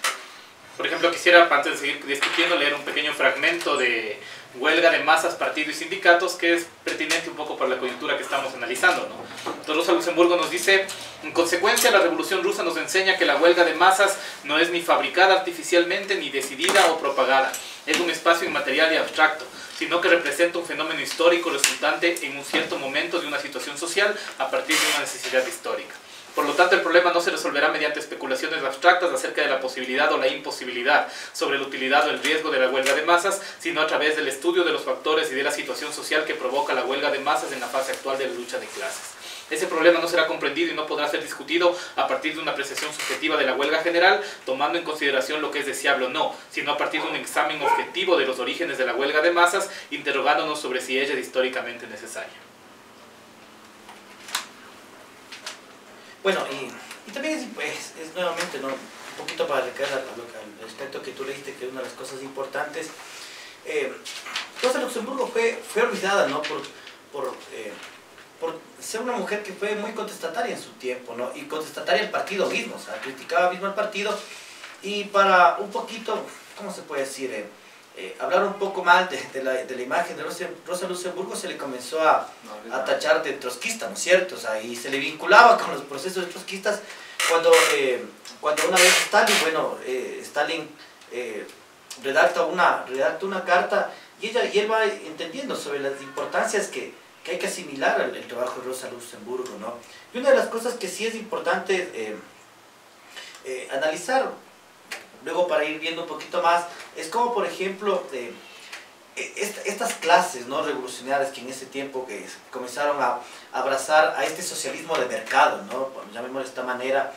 Por ejemplo, quisiera, antes de seguir discutiendo, leer un pequeño fragmento de Huelga de Masas, Partido y Sindicatos, que es pertinente un poco para la coyuntura que estamos analizando, ¿no? Entonces, Rosa Luxemburgo nos dice: en consecuencia, la Revolución Rusa nos enseña que la huelga de masas no es ni fabricada artificialmente, ni decidida o propagada. Es un espacio inmaterial y abstracto, sino que representa un fenómeno histórico resultante en un cierto momento de una situación social a partir de una necesidad histórica. Por lo tanto, el problema no se resolverá mediante especulaciones abstractas acerca de la posibilidad o la imposibilidad sobre la utilidad o el riesgo de la huelga de masas, sino a través del estudio de los factores y de la situación social que provoca la huelga de masas en la fase actual de la lucha de clases. Ese problema no será comprendido y no podrá ser discutido a partir de una apreciación subjetiva de la huelga general, tomando en consideración lo que es deseable o no, sino a partir de un examen objetivo de los orígenes de la huelga de masas, interrogándonos sobre si ella es históricamente necesaria. Bueno, y también es nuevamente, ¿no?, un poquito para recaer al aspecto que tú leíste, que es una de las cosas importantes. Rosa Luxemburgo fue olvidada, ¿no?, por ser una mujer que fue muy contestataria en su tiempo, ¿no?, y contestataria al partido mismo, o sea, criticaba mismo al partido, y para un poquito, ¿cómo se puede decir?, hablar un poco mal de la imagen de Rosa Luxemburgo, se le comenzó a tachar de trotskista, ¿no es cierto? O sea, y se le vinculaba con los procesos trotskistas cuando una vez Stalin redacta una carta y él va entendiendo sobre las importancias que hay que asimilar el trabajo de Rosa Luxemburgo, ¿no? Y una de las cosas que sí es importante analizar, luego para ir viendo un poquito más, es como por ejemplo estas clases, ¿no?, revolucionarias que en ese tiempo que comenzaron a abrazar a este socialismo de mercado, ¿no?, llamémoslo de esta manera,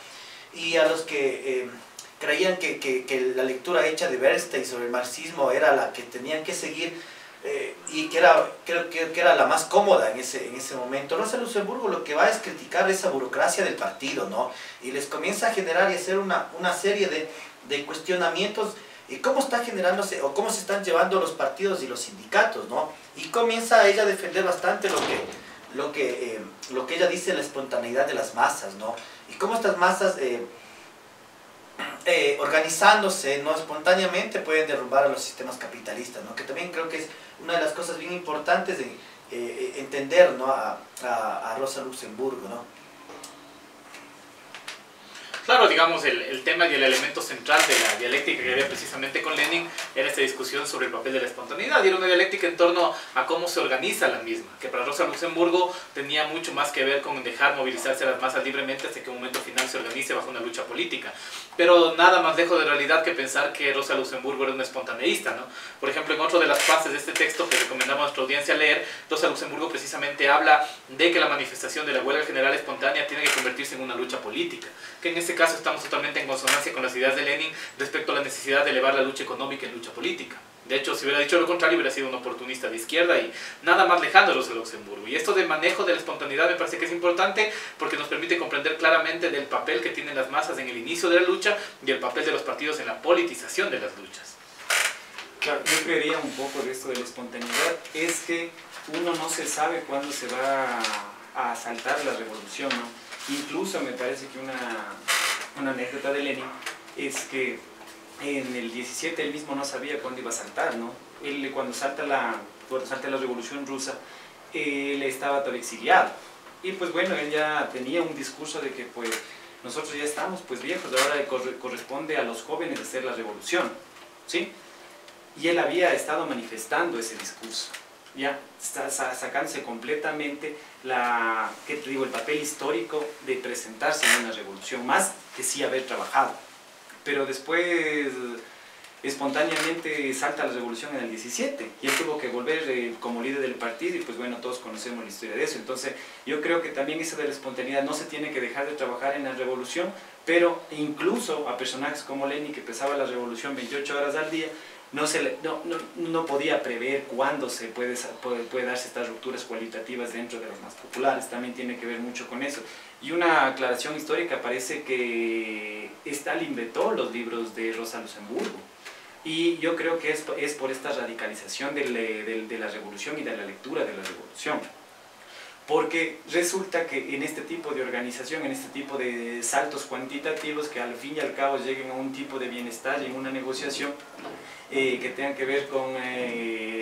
y a los que creían que la lectura hecha de Bernstein sobre el marxismo era la que tenían que seguir, y creo que era la más cómoda en ese momento. Rosa Luxemburgo lo que va es criticar esa burocracia del partido, ¿no?, y les comienza a generar y hacer una serie de cuestionamientos y cómo está generándose o cómo se están llevando los partidos y los sindicatos, ¿no? Y comienza ella a defender bastante lo que ella dice, la espontaneidad de las masas, ¿no? Y cómo estas masas organizándose, ¿no?, espontáneamente pueden derrumbar a los sistemas capitalistas, ¿no?, que también creo que es una de las cosas bien importantes de entender, ¿no?, a Rosa Luxemburgo, ¿no? Claro, digamos, el tema y el elemento central de la dialéctica que había precisamente con Lenin era esta discusión sobre el papel de la espontaneidad, y era una dialéctica en torno a cómo se organiza la misma, que para Rosa Luxemburgo tenía mucho más que ver con dejar movilizarse a las masas libremente hasta que un momento final se organice bajo una lucha política. Pero nada más lejos de realidad que pensar que Rosa Luxemburgo era una espontaneísta, ¿no? Por ejemplo, en otro de las partes de este texto que recomendamos a nuestra audiencia leer, Rosa Luxemburgo precisamente habla de que la manifestación de la huelga general espontánea tiene que convertirse en una lucha política, que en este caso estamos totalmente en consonancia con las ideas de Lenin respecto a la necesidad de elevar la lucha económica en lucha política. De hecho, si hubiera dicho lo contrario, hubiera sido un oportunista de izquierda y nada más lejano de Rosa Luxemburgo. Y esto de manejo de la espontaneidad me parece que es importante porque nos permite comprender claramente del papel que tienen las masas en el inicio de la lucha y el papel de los partidos en la politización de las luchas. Claro, yo creería un poco de esto de la espontaneidad, es que uno no se sabe cuándo se va a saltar la revolución, ¿no? Incluso me parece que una anécdota de Lenin es que en el 17 él mismo no sabía cuándo iba a saltar, ¿no? Él cuando salta la revolución rusa, él estaba todo exiliado. Y pues bueno, él ya tenía un discurso de que pues nosotros ya estamos pues viejos, ahora corresponde a los jóvenes hacer la revolución, ¿sí? Y él había estado manifestando ese discurso, ya está sacándose completamente el papel histórico de presentarse en una revolución, más que sí haber trabajado. Pero después espontáneamente salta la revolución en el 17 y él tuvo que volver como líder del partido y pues bueno, todos conocemos la historia de eso. Entonces yo creo que también eso de la espontaneidad no se tiene que dejar de trabajar en la revolución, pero incluso a personajes como Lenin, que empezaba la revolución 28 horas al día, no podía prever cuándo se puede darse estas rupturas cualitativas dentro de las más populares. También tiene que ver mucho con eso. Y una aclaración histórica, parece que Stalin vetó los libros de Rosa Luxemburgo. Y yo creo que es por esta radicalización de la revolución y de la lectura de la revolución. Porque resulta que en este tipo de organización, en este tipo de saltos cuantitativos que al fin y al cabo lleguen a un tipo de bienestar y en una negociación que tengan que ver con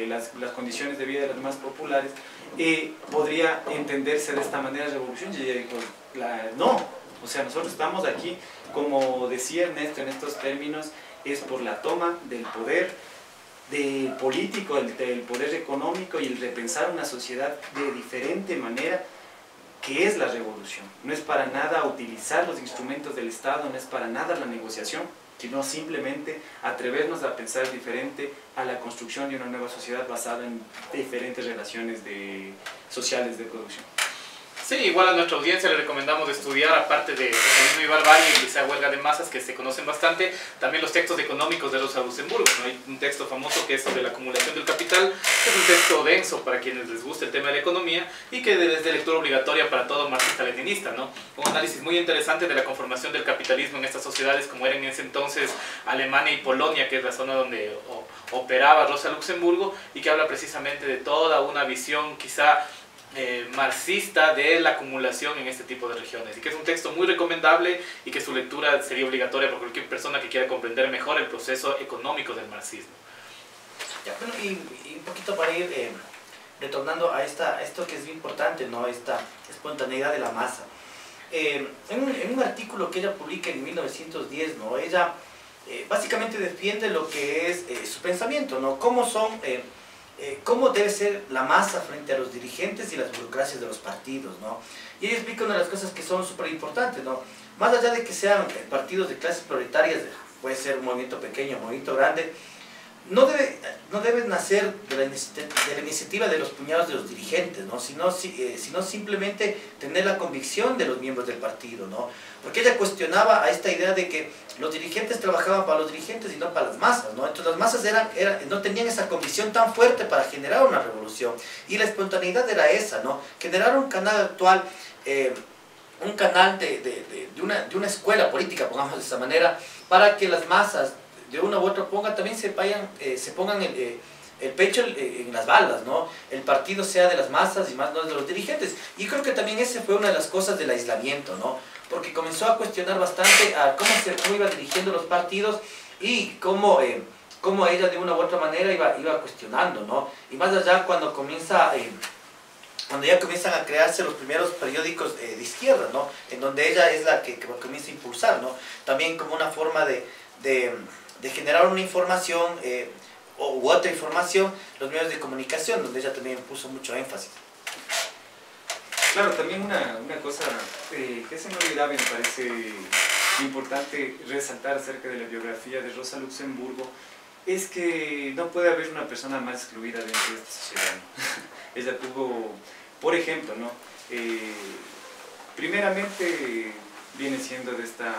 las condiciones de vida de las más populares, podría entenderse de esta manera la revolución. Y ella dijo, no, o sea, nosotros estamos aquí, como decía Ernesto en estos términos, es por la toma del poder político, del poder económico y el repensar una sociedad de diferente manera, que es la revolución. No es para nada utilizar los instrumentos del Estado, no es para nada la negociación, sino simplemente atrevernos a pensar diferente a la construcción de una nueva sociedad basada en diferentes relaciones sociales de producción. Sí, igual a nuestra audiencia le recomendamos estudiar, aparte de Socialismo y Barbarie y quizá Huelga de Masas, que se conocen bastante, también los textos económicos de Rosa Luxemburgo, ¿no? Hay un texto famoso que es sobre la acumulación del capital, que es un texto denso para quienes les guste el tema de la economía y que es de lectura obligatoria para todo marxista-leninista, ¿no? Un análisis muy interesante de la conformación del capitalismo en estas sociedades, como eran en ese entonces Alemania y Polonia, que es la zona donde operaba Rosa Luxemburgo, y que habla precisamente de toda una visión quizá marxista de la acumulación en este tipo de regiones, y que es un texto muy recomendable y que su lectura sería obligatoria por cualquier persona que quiera comprender mejor el proceso económico del marxismo. Ya, bueno, y un poquito para ir retornando a esto que es muy importante, ¿no? Esta espontaneidad de la masa. En un artículo que ella publica en 1910, ¿no? Ella básicamente defiende lo que es su pensamiento, ¿no? Cómo debe ser la masa frente a los dirigentes y las burocracias de los partidos, ¿no? Y ella explica una de las cosas que son súper importantes, ¿no? Más allá de que sean partidos de clases prioritarias, puede ser un movimiento pequeño, un movimiento grande, no debe nacer de la iniciativa de los puñados de los dirigentes, ¿no? Sino simplemente tener la convicción de los miembros del partido, ¿no? Porque ella cuestionaba a esta idea de que los dirigentes trabajaban para los dirigentes y no para las masas, ¿no? Entonces las masas no tenían esa convicción tan fuerte para generar una revolución, y la espontaneidad era esa, ¿no? Generar un canal actual, un canal de una escuela política, pongamos de esa manera, para que las masas de una u otra también se pongan el pecho en las balas, ¿no? El partido sea de las masas y más no de los dirigentes. Y creo que también esa fue una de las cosas del aislamiento, ¿no? Porque comenzó a cuestionar bastante a cómo iba dirigiendo los partidos y cómo ella de una u otra manera iba cuestionando, ¿no? Y más allá cuando ya comienzan a crearse los primeros periódicos de izquierda, ¿no? En donde ella es la que comienza a impulsar, ¿no? También como una forma de generar una información u otra información, los medios de comunicación, donde ella también puso mucho énfasis. Claro, también una cosa que se me olvidaba y me parece importante resaltar acerca de la biografía de Rosa Luxemburgo, es que no puede haber una persona más excluida dentro de esta sociedad, ¿no? Ella tuvo, por ejemplo, ¿no? Primeramente viene siendo de esta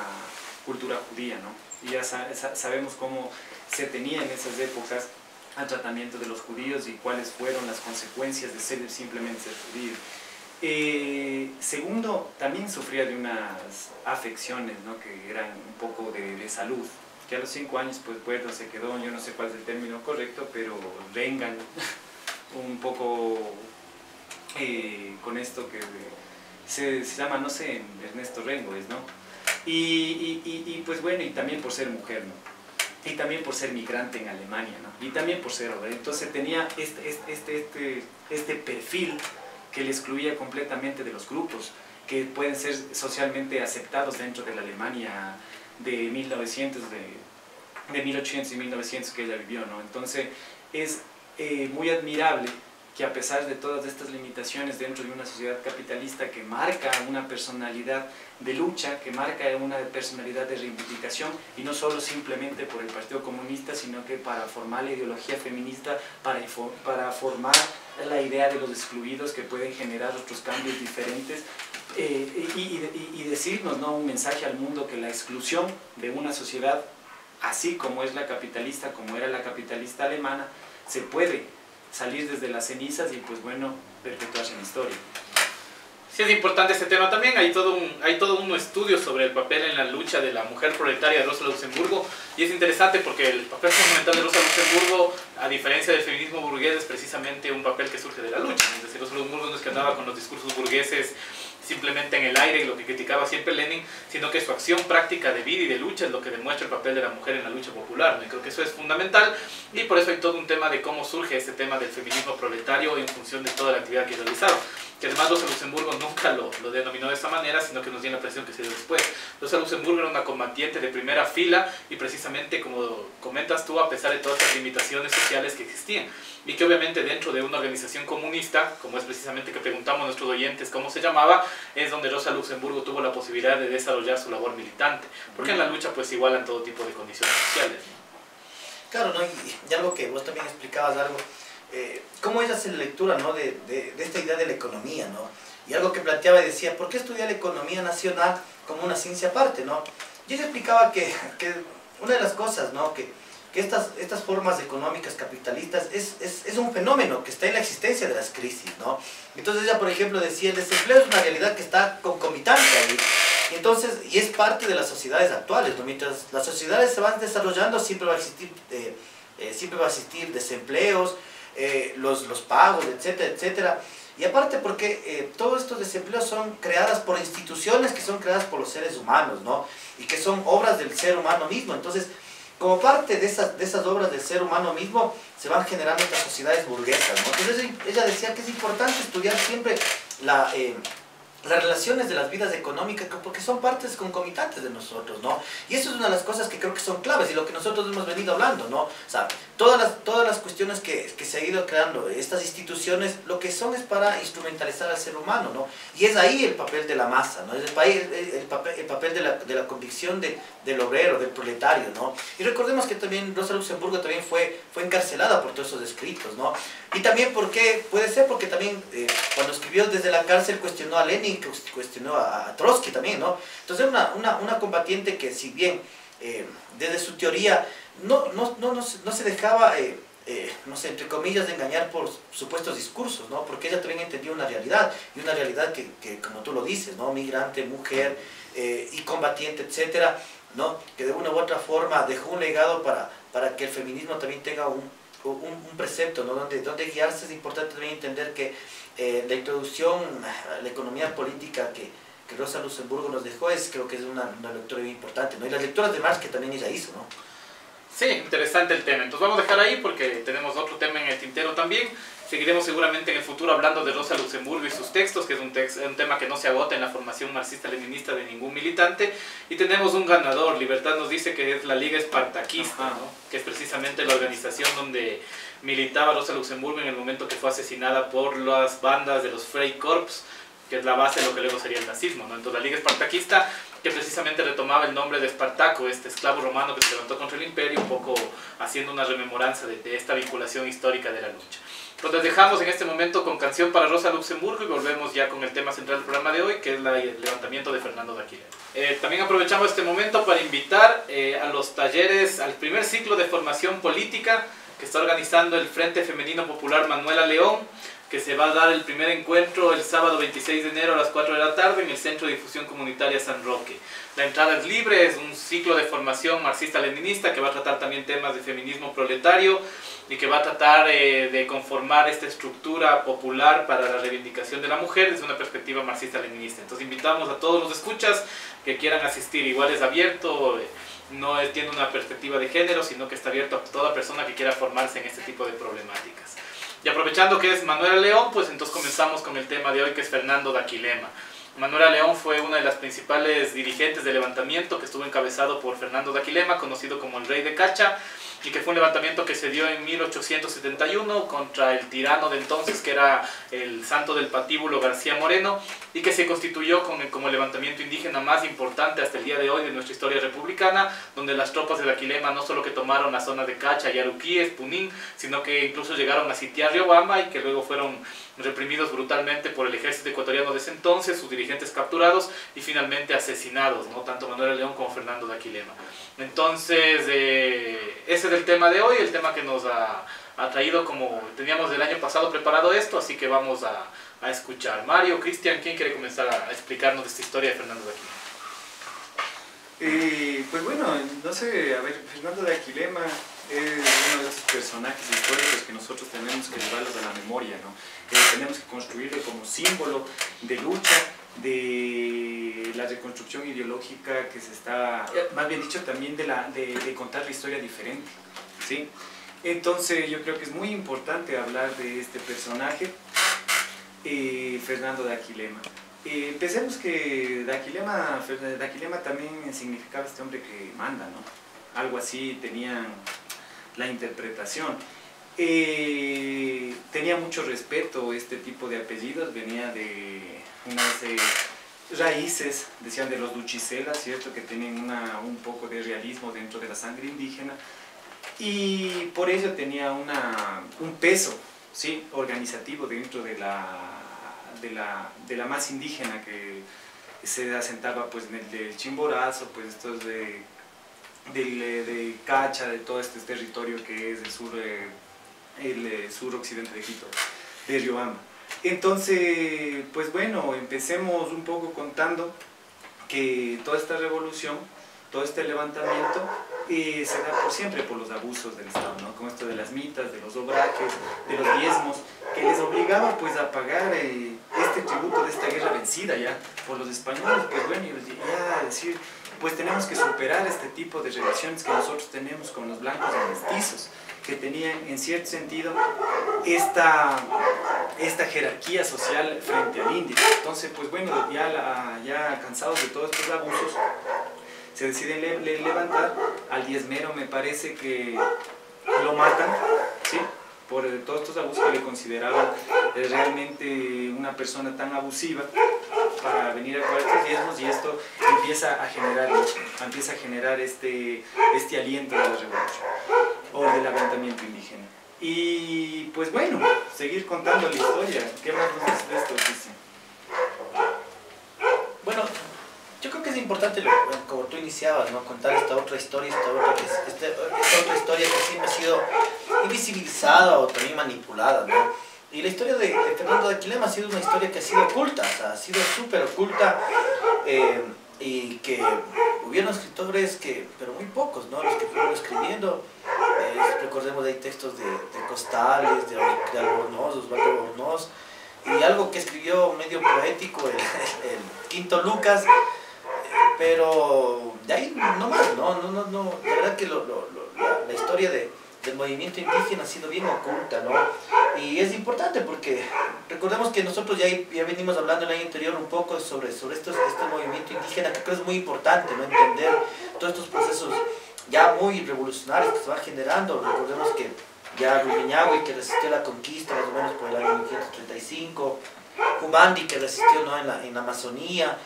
cultura judía, ¿no? Y ya sabemos cómo se tenía en esas épocas al tratamiento de los judíos y cuáles fueron las consecuencias de simplemente ser judío. Segundo, también sufría de unas afecciones, ¿no? Que eran un poco de salud, que a los 5 años pues bueno, se quedó, yo no sé cuál es el término correcto, pero rengan un poco con esto que se llama, no sé, Ernesto Rengo es, ¿no? Y pues bueno, y también por ser mujer, ¿no? Y también por ser migrante en Alemania, ¿no? Y también por ser obrera. Entonces tenía este perfil que le excluía completamente de los grupos que pueden ser socialmente aceptados dentro de la Alemania de 1800 y 1900 que ella vivió, ¿no? Entonces es muy admirable que a pesar de todas estas limitaciones dentro de una sociedad capitalista que marca una personalidad de lucha, que marca una personalidad de reivindicación, y no solo simplemente por el Partido Comunista, sino que para formar la ideología feminista, para formar la idea de los excluidos que pueden generar otros cambios diferentes, y decirnos, ¿no? Un mensaje al mundo que la exclusión de una sociedad, así como es la capitalista, como era la capitalista alemana, se puede salir desde las cenizas y pues bueno, perpetuarse en la historia. Sí, es importante este tema también. Hay todo un estudio sobre el papel en la lucha de la mujer proletaria de Rosa Luxemburgo, y es interesante porque el papel fundamental de Rosa Luxemburgo, a diferencia del feminismo burgués, es precisamente un papel que surge de la lucha. Es decir, Rosa Luxemburgo no es que andaba con los discursos burgueses simplemente en el aire y lo que criticaba siempre Lenin, sino que su acción práctica de vida y de lucha es lo que demuestra el papel de la mujer en la lucha popular, ¿no? Y creo que eso es fundamental, y por eso hay todo un tema de cómo surge este tema del feminismo proletario en función de toda la actividad que realizaron. Que además Rosa Luxemburgo nunca lo denominó de esa manera, sino que nos dio la impresión que se dio después. Rosa Luxemburgo era una combatiente de primera fila, y precisamente como comentas tú, a pesar de todas las limitaciones sociales que existían, y que obviamente dentro de una organización comunista, como es precisamente que preguntamos a nuestros oyentes cómo se llamaba, es donde Rosa Luxemburgo tuvo la posibilidad de desarrollar su labor militante, porque en la lucha pues igualan todo tipo de condiciones sociales, ¿no? Claro, ¿no? Y algo que vos también explicabas, algo, cómo ella hace la lectura, ¿no? de esta idea de la economía, ¿no? Y algo que planteaba y decía, ¿por qué estudiar la economía nacional como una ciencia aparte, ¿no? Y ella explicaba que una de las cosas, ¿no? que estas formas económicas capitalistas es un fenómeno que está en la existencia de las crisis, ¿no? Entonces ella, por ejemplo, decía, el desempleo es una realidad que está concomitante ahí. Entonces, y es parte de las sociedades actuales, ¿no? Mientras las sociedades se van desarrollando, siempre va a existir desempleos, los pagos, etcétera, etcétera. Y aparte porque todos estos desempleos son creadas por instituciones que son creadas por los seres humanos, ¿no? Y que son obras del ser humano mismo. Entonces, como parte de esas obras del ser humano mismo, se van generando estas sociedades burguesas, ¿no? Entonces ella decía que es importante estudiar siempre las relaciones de las vidas económicas, porque son partes concomitantes de nosotros, ¿no? Y eso es una de las cosas que creo que son claves, y lo que nosotros hemos venido hablando, ¿no? O sea, todas las cuestiones que se ha ido creando, estas instituciones, lo que son es para instrumentalizar al ser humano, ¿no? Y es ahí el papel de la masa, ¿no? Es el papel de la convicción del obrero, del proletario, ¿no? Y recordemos que también Rosa Luxemburgo también fue encarcelada por todos esos escritos, ¿no? Y también puede ser porque también cuando escribió desde la cárcel cuestionó a Lenin, cuestionó a Trotsky también, ¿no? Entonces era una combatiente que, si bien desde su teoría no se dejaba, no sé, entre comillas, de engañar por supuestos discursos, ¿no? Porque ella también entendía una realidad, y una realidad que como tú lo dices, ¿no? Migrante, mujer y combatiente, etcétera, ¿no? Que de una u otra forma dejó un legado para que el feminismo también tenga un precepto, ¿no? Donde guiarse. Es importante también entender que la introducción a la economía política que Rosa Luxemburgo nos dejó creo que es una lectura bien importante, ¿no? Y las lecturas de Marx que también ella hizo, ¿no? Sí, interesante el tema. Entonces vamos a dejar ahí porque tenemos otro tema en el tintero también. Seguiremos seguramente en el futuro hablando de Rosa Luxemburgo y sus textos, que es un tema que no se agota en la formación marxista-leninista de ningún militante. Y tenemos un ganador. Libertad nos dice que es la Liga Espartaquista, ¿no? Que es precisamente la organización donde militaba Rosa Luxemburgo en el momento que fue asesinada por las bandas de los Freikorps, que es la base de lo que luego sería el nazismo, ¿no? Entonces la Liga Espartaquista, que precisamente retomaba el nombre de Espartaco, este esclavo romano que se levantó contra el imperio, un poco haciendo una rememoranza de esta vinculación histórica de la lucha. Entonces dejamos en este momento con canción para Rosa Luxemburgo y volvemos ya con el tema central del programa de hoy, que es el levantamiento de Fernando de Aquilema. También aprovechamos este momento para invitar a los talleres, al primer ciclo de formación política que está organizando el Frente Femenino Popular Manuela León, que se va a dar el primer encuentro el sábado 26 de enero a las 4 de la tarde en el Centro de Difusión Comunitaria San Roque. La entrada es libre, es un ciclo de formación marxista-leninista que va a tratar también temas de feminismo proletario y que va a tratar de conformar esta estructura popular para la reivindicación de la mujer desde una perspectiva marxista-leninista. Entonces invitamos a todos los escuchas que quieran asistir. Igual es abierto, no tiene una perspectiva de género, sino que está abierto a toda persona que quiera formarse en este tipo de problemáticas. Y aprovechando que es Manuela León, pues entonces comenzamos con el tema de hoy, que es Fernando de Aquilema. Manuela León fue una de las principales dirigentes del levantamiento que estuvo encabezado por Fernando de Aquilema, conocido como el Rey de Cacha, y que fue un levantamiento que se dio en 1871 contra el tirano de entonces, que era el santo del patíbulo García Moreno, y que se constituyó como el levantamiento indígena más importante hasta el día de hoy de nuestra historia republicana, donde las tropas de Aquilema no solo que tomaron la zona de Cacha, Yaruquíes, Punín, sino que incluso llegaron a sitiar Riobamba y que luego fueron reprimidos brutalmente por el ejército ecuatoriano de ese entonces, sus dirigentes capturados y finalmente asesinados, ¿no? Tanto Manuela León como Fernando de Aquilema. Entonces, ese es el tema de hoy, el tema que nos ha traído, como teníamos el año pasado preparado esto, así que vamos a escuchar. Mario, Cristian, ¿quién quiere comenzar a explicarnos esta historia de Fernando de Aquilema? Pues bueno, no sé, a ver, Fernando de Aquilema es uno de esos personajes históricos que nosotros tenemos que llevarlos a la memoria, ¿no? Tenemos que construirlo como símbolo de lucha, de la reconstrucción ideológica que se está, más bien dicho, también de contar la historia diferente, ¿sí? Entonces yo creo que es muy importante hablar de este personaje, Fernando de Aquilema. Pensemos que de Aquilema también significaba este hombre que manda, ¿no? Algo así tenían la interpretación. Tenía mucho respeto este tipo de apellidos, venía de unas raíces, decían de los Luchicelas, ¿cierto? Que tienen un poco de realismo dentro de la sangre indígena, y por ello tenía un peso, ¿sí? Organizativo dentro de la más indígena que se asentaba pues en el del Chimborazo, pues estos de Cacha, de todo este territorio que es el suroccidente de Quito, de Riobamba. Entonces, pues bueno, empecemos un poco contando que toda esta revolución, todo este levantamiento se da siempre por los abusos del Estado, ¿no? Como esto de las mitas, de los obrajes, de los diezmos, que les obligaban pues a pagar este tributo de esta guerra vencida ya por los españoles. Pues bueno, ya decir, pues tenemos que superar este tipo de relaciones que nosotros tenemos con los blancos y mestizos, que tenían en cierto sentido esta jerarquía social frente al indio. Entonces, pues bueno, ya cansados de todos estos abusos, se deciden levantar al diezmero, me parece que lo matan, ¿sí? Por todos estos abusos que le consideraban realmente una persona tan abusiva para venir a cobrar estos diezmos, y esto empieza a generar este aliento de la revolución o del levantamiento indígena. Y pues bueno, seguir contando la historia. ¿Qué más nos dice de esto, Cristian? Bueno, yo creo que es importante, como tú iniciabas, ¿no? Contar esta otra historia, esta otra historia que siempre ha sido invisibilizada o también manipulada, ¿no? Y la historia de Fernando de Aquilema ha sido una historia que ha sido oculta, o sea, ha sido súper oculta, y que hubieron escritores pero muy pocos, ¿no? Los que fueron escribiendo. Recordemos, hay textos de Costales, de Albornoz, Osvaldo Albornoz, y algo que escribió medio poético el Quinto Lucas, pero de ahí no más, no, la verdad que la historia del movimiento indígena ha sido bien oculta, ¿no? Y es importante porque recordemos que nosotros ya venimos hablando el año anterior un poco sobre este movimiento indígena, que creo que es muy importante, ¿no? Entender todos estos procesos ya muy revolucionarios que se van generando. Recordemos que ya Rumiñahui, que resistió la conquista más o menos por el año 1535, Humandi, que resistió, ¿no? en la Amazonía,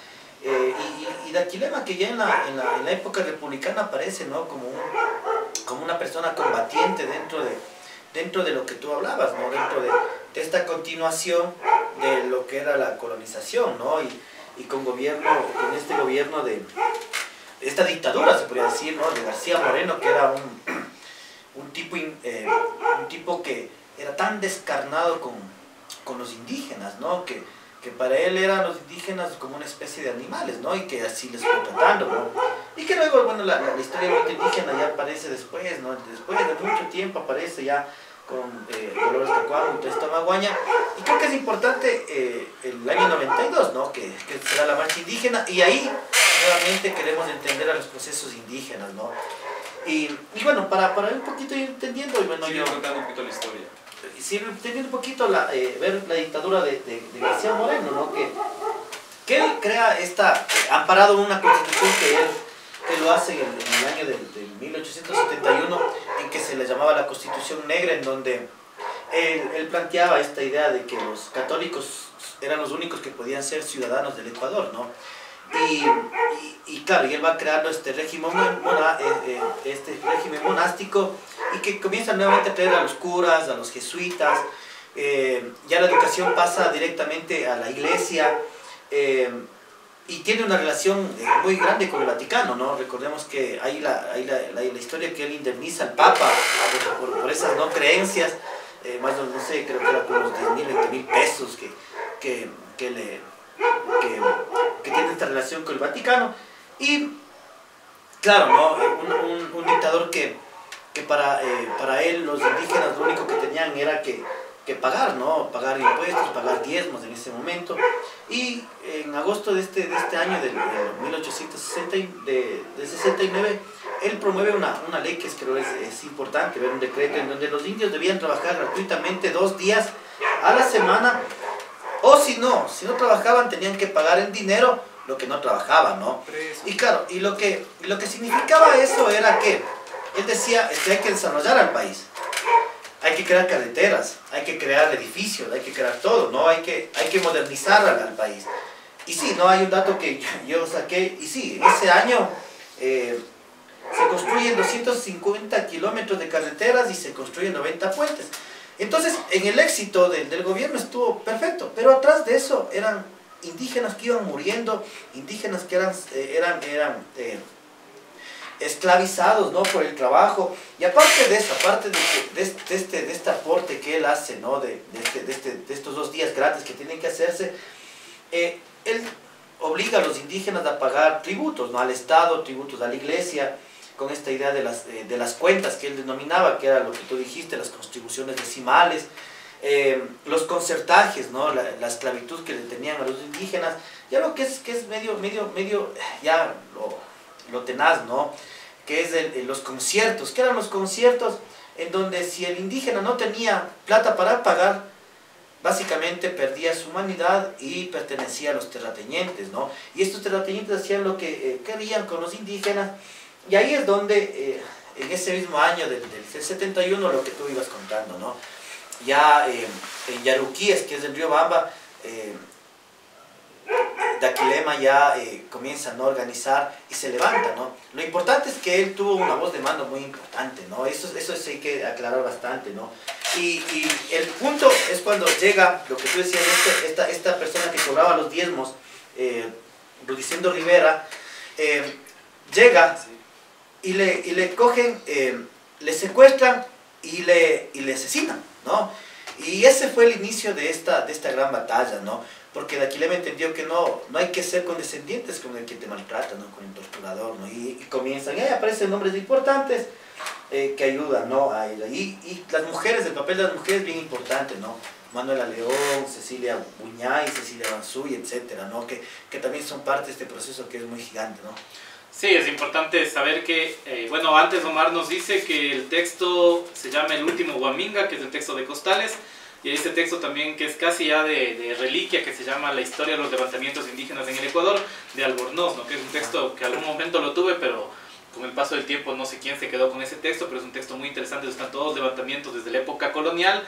y de Aquilema, que ya en la época republicana aparece, ¿no? como una persona combatiente dentro de lo que tú hablabas, ¿no? Dentro de esta continuación de lo que era la colonización, ¿no? Y con este gobierno de esta dictadura, se podría decir, ¿no? De García Moreno, que era un tipo que era tan descarnado con los indígenas, ¿no? Que para él eran los indígenas como una especie de animales, ¿no? Y que así les fue tratando, ¿no? Y que luego, bueno, la historia del indígena ya aparece después, ¿no? Después de mucho tiempo aparece ya con Dolores Cacuamo y toda esta maguaña. Y creo que es importante el año 92, ¿no? Que será la marcha indígena, y ahí nuevamente queremos entender a los procesos indígenas, ¿no? Y bueno, para un poquito ir entendiendo, y bueno, sí, yo contando un poquito la historia. Sí, entendiendo un poquito ver la dictadura de García Moreno, ¿no? Que él crea amparado en una constitución que lo hace en el año de 1871, en que se le llamaba la Constitución Negra, en donde él planteaba esta idea de que los católicos eran los únicos que podían ser ciudadanos del Ecuador, ¿no? Y claro, y él va creando este régimen monástico, y que comienza nuevamente a traer a los curas, a los jesuitas. Ya la educación pasa directamente a la iglesia, y tiene una relación muy grande con el Vaticano, ¿no? Recordemos que hay la historia que él indemniza al Papa por esas notas creencias, más o menos, no sé, creo que era por los 10.000, 20.000 pesos que tiene esta relación con el Vaticano. Y claro, ¿no? Un dictador que para él los indígenas lo único que tenían era que pagar, ¿no? Pagar impuestos, pagar diezmos en ese momento. Y en agosto de este año, del 1869, él promueve una ley que creo es importante, un decreto en donde los indios debían trabajar gratuitamente 2 días a la semana, o si no trabajaban tenían que pagar en dinero lo que no trabajaban, ¿no? Y claro, y lo que significaba eso era que él decía que hay que desarrollar al país, hay que crear carreteras, hay que crear edificios, hay que crear todo, ¿no? Hay que modernizar al país. Y sí, no hay un dato que yo saqué, y sí, en ese año se construyen 250 kilómetros de carreteras y se construyen 90 puentes. Entonces, en el éxito del gobierno estuvo perfecto, pero atrás de eso eran indígenas que iban muriendo, indígenas que eran esclavizados, ¿no? Por el trabajo. Y aparte de eso, aparte de este aporte que él hace, ¿no? de estos 2 días gratis que tienen que hacerse, él obliga a los indígenas a pagar tributos, ¿no? Al Estado, tributos a la iglesia, con esta idea de las cuentas que él denominaba, que era lo que tú dijiste, las contribuciones decimales, los concertajes, ¿no? La esclavitud que le tenían a los indígenas, ya lo que es medio ya lo tenaz, ¿no? Que es los conciertos. ¿Qué eran los conciertos? En donde si el indígena no tenía plata para pagar, básicamente perdía su humanidad y pertenecía a los terratenientes, ¿no? Y estos terratenientes hacían lo que querían con los indígenas, y ahí es donde, en ese mismo año del 71, lo que tú ibas contando, ¿no? Ya en Yaruquíes, que es el río Bamba, Daquilema ya comienza, ¿no? A organizar y se levanta, ¿no? Lo importante es que él tuvo una voz de mando muy importante, ¿no? Eso sí hay que aclarar bastante, ¿no? Y el punto es cuando llega, lo que tú decías, esta persona que cobraba los diezmos, Rudicindo Rivera, llega y le cogen, le secuestran y le asesinan, ¿no? Y ese fue el inicio de esta gran batalla, ¿no? Porque Daquilema entendió que no hay que ser condescendientes con el que te maltrata, ¿no? Con el torturador, ¿no? Y comienzan, y ahí aparecen nombres importantes que ayudan, ¿no? Y las mujeres, el papel de las mujeres es bien importante, ¿no? Manuela León, Cecilia Buñay, Cecilia Banzuy, etcétera, ¿no? Que también son parte de este proceso que es muy gigante, ¿no? Sí, es importante saber que, bueno, antes Omar nos dice que el texto se llama El último Huaminga, que es el texto de Costales, y hay este texto también que es casi ya de reliquia, que se llama La historia de los levantamientos indígenas en el Ecuador, de Albornoz, ¿no? Que es un texto que algún momento lo tuve, pero con el paso del tiempo no sé quién se quedó con ese texto, pero es un texto muy interesante. Están todos los levantamientos desde la época colonial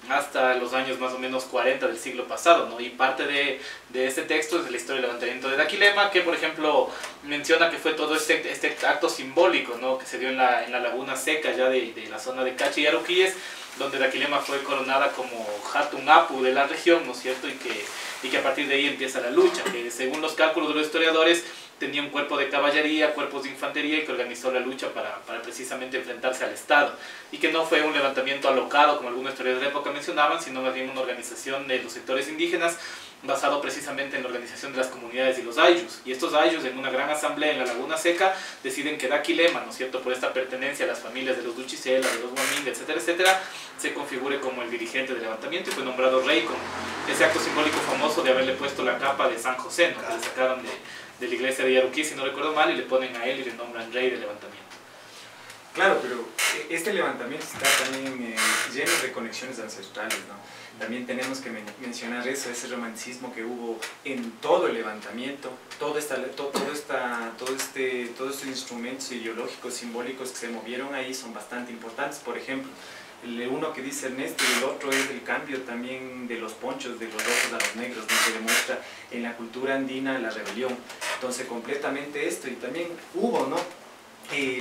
hasta los años más o menos 40 del siglo pasado, ¿no? Y parte de este texto es de la historia del levantamiento de Daquilema, que por ejemplo menciona que fue todo este acto simbólico, ¿no? Que se dio en la laguna seca ya de la zona de Cachi y Aruquíes, donde Daquilema fue coronada como Hatun Apu de la región, ¿no es cierto? Y que a partir de ahí empieza la lucha, que según los cálculos de los historiadores tenía un cuerpo de caballería, cuerpos de infantería, y que organizó la lucha para precisamente enfrentarse al Estado, y que no fue un levantamiento alocado como algunos historiadores de la época mencionaban, sino más bien una organización de los sectores indígenas basado precisamente en la organización de las comunidades y los ayllus. Y estos ayllus, en una gran asamblea en la Laguna Seca, deciden que Daquilema, ¿no es cierto?, por esta pertenencia a las familias de los Duchicela, de los Huaminga, etcétera, etcétera, se configure como el dirigente del levantamiento y fue nombrado rey, con ese acto simbólico famoso de haberle puesto la capa de San José, ¿no? Que le sacaron de la iglesia de Yaruquí, si no recuerdo mal, y le ponen a él y le nombran rey del levantamiento. Claro, pero este levantamiento está también lleno de conexiones ancestrales, ¿no? También tenemos que mencionar eso, ese romanticismo que hubo en todo el levantamiento, todos estos instrumentos ideológicos, simbólicos que se movieron ahí son bastante importantes. Por ejemplo, el uno que dice Ernesto y el otro es el cambio también de los ponchos, de los rojos a los negros, ¿no? Que demuestra en la cultura andina la rebelión. Entonces, completamente esto, y también hubo, ¿no?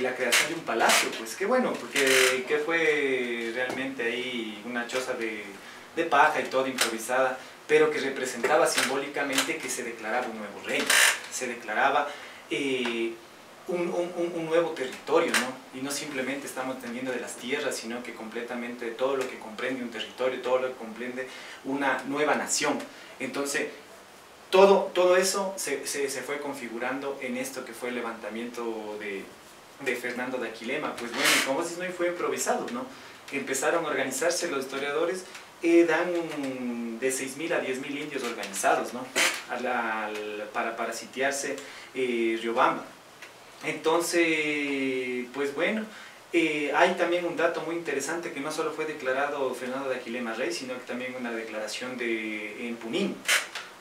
La creación de un palacio, pues qué bueno, porque que fue realmente ahí una choza de paja y todo improvisada, pero que representaba simbólicamente que se declaraba un nuevo rey, se declaraba un nuevo territorio, ¿no? Y no simplemente estamos entendiendo de las tierras, sino que completamente de todo lo que comprende un territorio, todo lo que comprende una nueva nación. Entonces, todo eso se fue configurando en esto que fue el levantamiento de Fernando de Aquilema. Pues bueno, como si no fue improvisado, ¿no? Empezaron a organizarse los historiadores, dan de 6.000 a 10.000 indios organizados, ¿no? Para sitiarse Riobamba. Entonces, pues bueno, hay también un dato muy interesante que no solo fue declarado Fernando de Aquilema rey, sino que también una declaración en Punín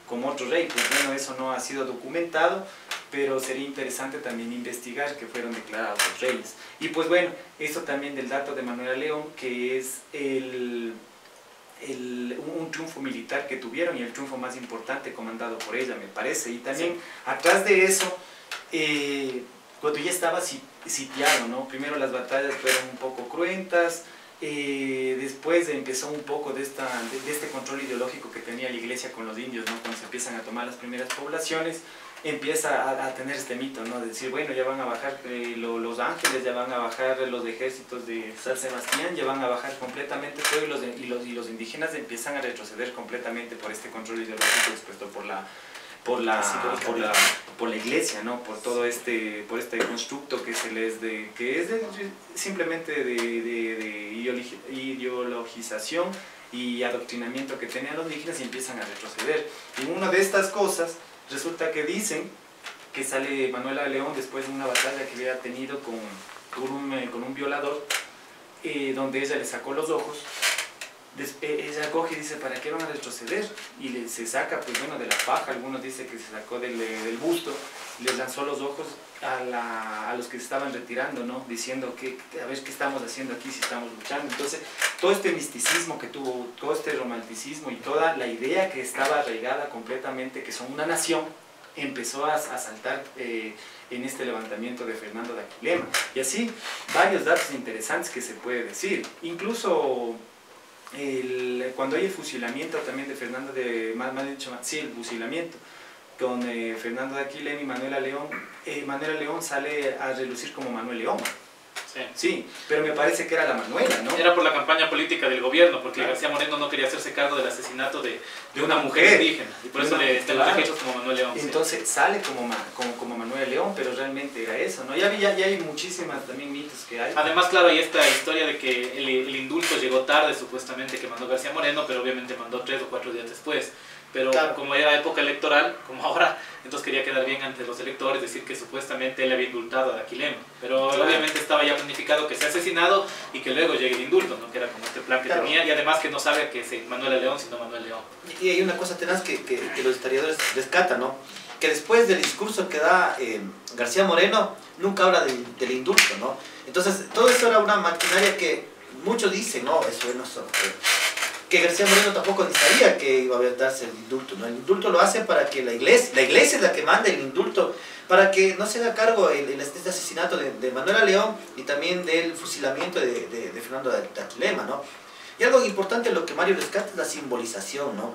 como otro rey. Pues bueno, eso no ha sido documentado, pero sería interesante también investigar que fueron declarados los reyes. Y pues bueno, eso también del dato de Manuela León, que es un triunfo militar que tuvieron y el triunfo más importante comandado por ella, me parece. Y también sí, atrás de eso, cuando ya estaba sitiado, ¿no? Primero las batallas fueron un poco cruentas, después empezó un poco de este control ideológico que tenía la iglesia con los indios, ¿no? Cuando se empiezan a tomar las primeras poblaciones, empieza a tener este mito, ¿no? De decir, bueno, ya van a bajar los ángeles, ya van a bajar los ejércitos de San Sebastián, ya van a bajar completamente todo, y los indígenas empiezan a retroceder completamente por este control ideológico expuesto por la iglesia, ¿no? Por todo este constructo que es simplemente de ideologización y adoctrinamiento que tenían los indígenas, y empiezan a retroceder. Y una de estas cosas resulta que dicen que sale Manuela León después de una batalla que había tenido con un violador, donde ella le sacó los ojos. Ella coge y dice, ¿para qué van a retroceder? Y se saca, pues bueno, de la faja, algunos dicen que se sacó del busto, les lanzó los ojos a los que se estaban retirando, ¿no? Diciendo que a ver qué estamos haciendo aquí si estamos luchando. Entonces, todo este misticismo que tuvo, todo este romanticismo y toda la idea que estaba arraigada completamente, que son una nación, empezó a saltar en este levantamiento de Fernando de Aquilema. Y así, varios datos interesantes que se puede decir. Incluso cuando hay el fusilamiento también de Fernando el fusilamiento con Fernando de Aquilema y Manuela León, Manuela León sale a relucir como Manuel León. Sí. Sí, pero me parece que era la Manuela, ¿no? Era por la campaña política del gobierno, porque claro, García Moreno no quería hacerse cargo del asesinato de una mujer indígena, y por eso le están los registros como Manuel León. Entonces sale como Manuel León, pero realmente era eso, ¿no? Ya hay muchísimas también mitos que hay. Además, claro, hay esta historia de que el indulto llegó tarde, supuestamente, que mandó García Moreno, pero obviamente mandó 3 o 4 días después. Pero claro, como era época electoral, como ahora, entonces quería quedar bien ante los electores, decir que supuestamente él había indultado a Aquilema. Pero claro, obviamente estaba ya planificado que sea asesinado y que luego llegue el indulto, ¿no? Que era como este plan que claro, tenía, y además que no sabe que es Manuela León, sino Manuel León. Y hay una cosa tenaz que los historiadores rescatan, ¿no? Que después del discurso que da García Moreno, nunca habla del indulto, ¿no? Entonces, todo eso era una maquinaria que muchos dicen, no, eso no es que García Moreno tampoco ni sabía que iba a darse el indulto, ¿no? El indulto lo hace para que la iglesia es la que manda el indulto, para que no se haga cargo este asesinato de Manuela León y también del fusilamiento de Fernando de Aquilema, ¿no? Y algo importante, lo que Mario rescata, es la simbolización, ¿no?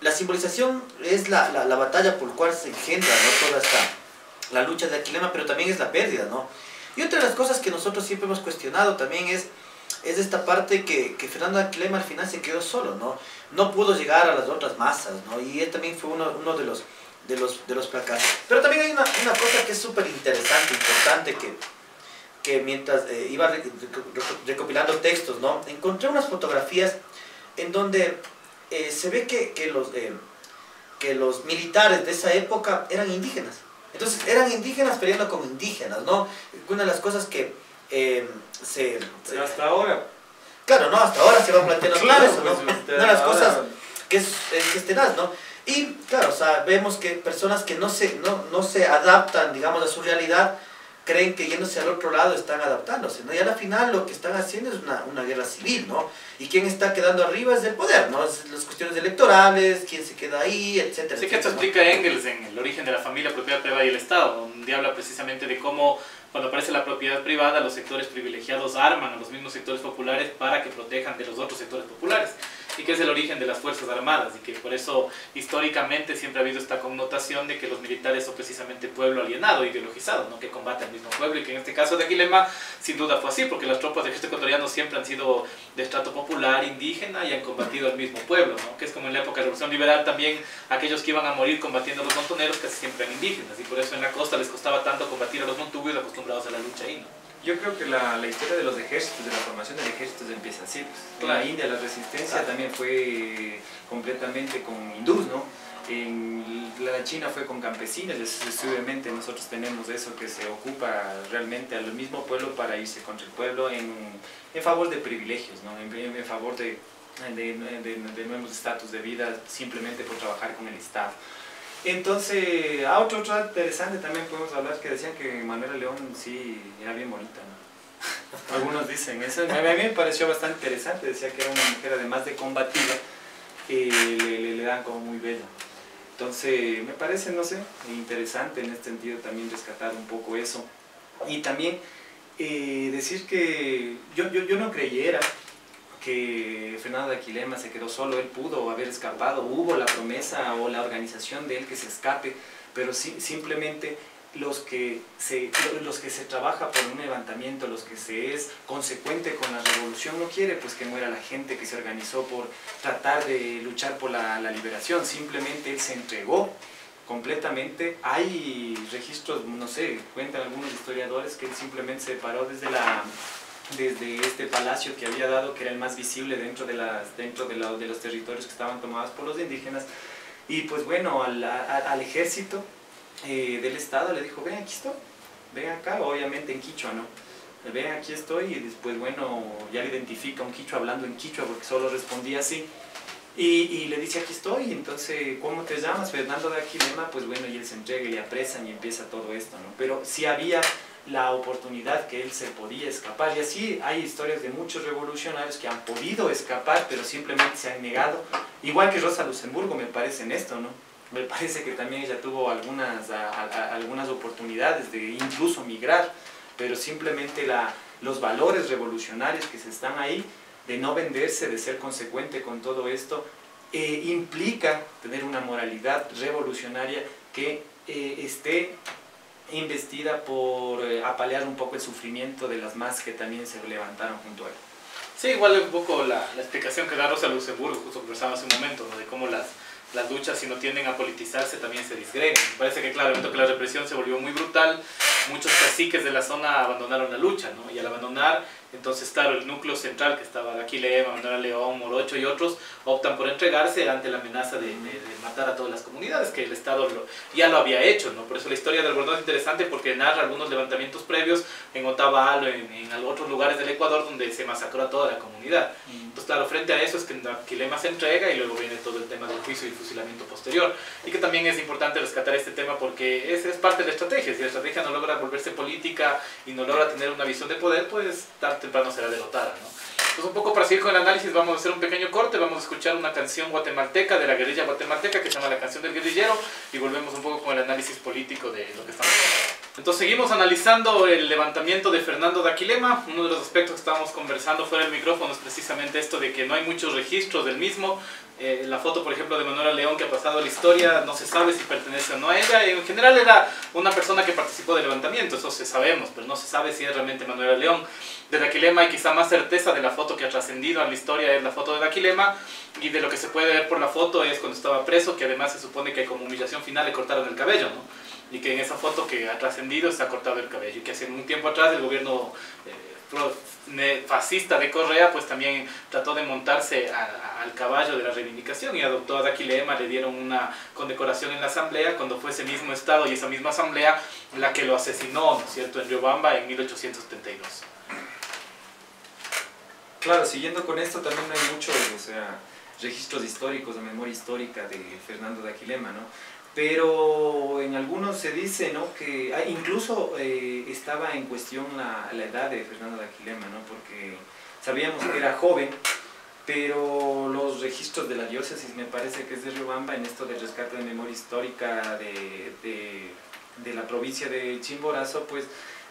La simbolización es la batalla por la cual se engendra, ¿no? Toda la lucha de Aquilema, pero también es la pérdida, ¿no? Y otra de las cosas que nosotros siempre hemos cuestionado también es esta parte que Fernando de Aquilema al final se quedó solo, ¿no? No pudo llegar a las otras masas, ¿no? Y él también fue uno de los fracasos. Pero también hay una cosa que es súper interesante, importante, que mientras iba recopilando textos, ¿no? Encontré unas fotografías en donde se ve que los militares de esa época eran indígenas. Entonces eran indígenas peleando con indígenas, ¿no? Una de las cosas que pero hasta ahora. Claro, ¿no? Hasta ahora se va planteando claro, todo eso, ¿no? Pues, una de las cosas que es tenaz, ¿no? Y claro, o sea, vemos que personas que no se adaptan, digamos, a su realidad, creen que yéndose al otro lado están adaptándose, ¿no? Y al final lo que están haciendo es una guerra civil, ¿no? Y quién está quedando arriba es el poder, ¿no? Es las cuestiones electorales, quién se queda ahí, etcétera. Sí, que esto explica Engels en El origen de la familia, propiedad privada y el Estado, donde habla precisamente de cómo cuando aparece la propiedad privada, los sectores privilegiados arman a los mismos sectores populares para que protejan de los otros sectores populares. y que es el origen de las Fuerzas Armadas, y que por eso históricamente siempre ha habido esta connotación de que los militares son precisamente pueblo alienado, ideologizado, ¿no? Que combate al mismo pueblo, y que en este caso de Aquilema sin duda fue así, porque las tropas del ejército ecuatoriano siempre han sido de estrato popular, indígena, y han combatido al mismo pueblo, ¿no? Que es como en la época de la Revolución Liberal también aquellos que iban a morir combatiendo a los montoneros casi siempre eran indígenas, y por eso en la costa les costaba tanto combatir a los montubios acostumbrados a la lucha ahí, ¿no? Yo creo que la historia de los ejércitos, de la formación del ejército empieza así. Pues. Claro. En la India la resistencia Claro. también fue completamente con hindús, ¿no? En la China fue con campesinos, obviamente nosotros tenemos eso que se ocupa realmente al mismo pueblo para irse contra el pueblo en favor de privilegios, ¿no? En favor de nuevos estatus de vida simplemente por trabajar con el Estado. Entonces, otro interesante también podemos hablar que decían que Manuela León sí era bien bonita, ¿no? Algunos dicen eso, a mí me pareció bastante interesante, decía que era una mujer además de combativa, le dan como muy bella. Entonces, me parece, no sé, interesante en este sentido también rescatar un poco eso. Y también decir que yo no creyera que Fernando de Aquilema se quedó solo, él pudo haber escapado, hubo la promesa o la organización de él que se escape, pero simplemente los que se trabaja por un levantamiento, los que se es consecuente con la revolución, no quiere pues que muera la gente que se organizó por tratar de luchar por la liberación, simplemente él se entregó completamente. Hay registros, no sé, cuentan algunos historiadores que él simplemente se paró desde este palacio que había dado, que era el más visible dentro de los territorios que estaban tomados por los indígenas, y pues bueno, al ejército del Estado le dijo, ven, aquí estoy, ven acá, obviamente en quichua, ¿no? Ven, aquí estoy, y después, bueno, ya le identifica un quichua hablando en quichua, porque solo respondía así, y le dice, aquí estoy. Entonces, ¿cómo te llamas? Fernando de Aquilema. Pues bueno, y él se entrega y le apresan y empieza todo esto, ¿no? Pero sí había la oportunidad que él se podía escapar, y así hay historias de muchos revolucionarios que han podido escapar, pero simplemente se han negado, igual que Rosa Luxemburgo, me parece, en esto, ¿no? Me parece que también ella tuvo algunas oportunidades de incluso migrar, pero simplemente los valores revolucionarios que se están ahí, de no venderse, de ser consecuente con todo esto, implica tener una moralidad revolucionaria que esté investida por apalear un poco el sufrimiento de las masas que también se levantaron junto a él. Sí, igual un poco la explicación que da Rosa Luxemburgo, justo conversaba hace un momento, ¿no? De cómo las luchas, si no tienden a politizarse, también se disgregan. Me parece que, claro, el momento que la represión se volvió muy brutal, muchos caciques de la zona abandonaron la lucha, ¿no? Y al abandonar, entonces, claro, el núcleo central que estaba de Aquilema, Manuela León, Morocho y otros, optan por entregarse ante la amenaza de matar a todas las comunidades, que el Estado ya lo había hecho, ¿no? Por eso la historia del Albornoz es interesante, porque narra algunos levantamientos previos en Otavalo, en otros lugares del Ecuador, donde se masacró a toda la comunidad. Entonces, claro, frente a eso es que Aquilema se entrega, y luego viene todo el tema del juicio y fusilamiento posterior. Y que también es importante rescatar este tema, porque es parte de la estrategia. Si la estrategia no logra volverse política y no logra tener una visión de poder, pues tarde o temprano será derrotada, ¿no? Pues un poco para seguir con el análisis, vamos a hacer un pequeño corte, vamos a escuchar una canción guatemalteca, de la guerrilla guatemalteca, que se llama La Canción del Guerrillero, y volvemos un poco con el análisis político de lo que estamos hablando. Entonces seguimos analizando el levantamiento de Fernando de Aquilema. Uno de los aspectos que estábamos conversando fuera del micrófono es precisamente esto de que no hay muchos registros del mismo. La foto, por ejemplo, de Manuela León, que ha pasado a la historia, no se sabe si pertenece o no a ella. En general era una persona que participó del levantamiento, eso se sabemos, pero no se sabe si es realmente Manuela León. De Aquilema hay quizá más certeza de la foto que ha trascendido a la historia, es la foto de Aquilema, y de lo que se puede ver por la foto es cuando estaba preso, que además se supone que como humillación final le cortaron el cabello, ¿no? Y que en esa foto que ha trascendido está cortado el cabello, y que hace un tiempo atrás el gobierno fascista de Correa pues también trató de montarse al caballo de la reivindicación, y adoptó a Aquilema, le dieron una condecoración en la asamblea, cuando fue ese mismo estado y esa misma asamblea la que lo asesinó, ¿no es cierto?, en Riobamba en 1872. Claro, siguiendo con esto, también hay muchos, registros históricos, de memoria histórica de Fernando de Aquilema, ¿no? Pero en algunos se dice, ¿no?, que incluso estaba en cuestión la edad de Fernando de Aquilema, ¿no?, porque sabíamos que era joven, pero los registros de la diócesis, me parece que es de Riobamba, en esto del rescate de memoria histórica de la provincia de Chimborazo, pues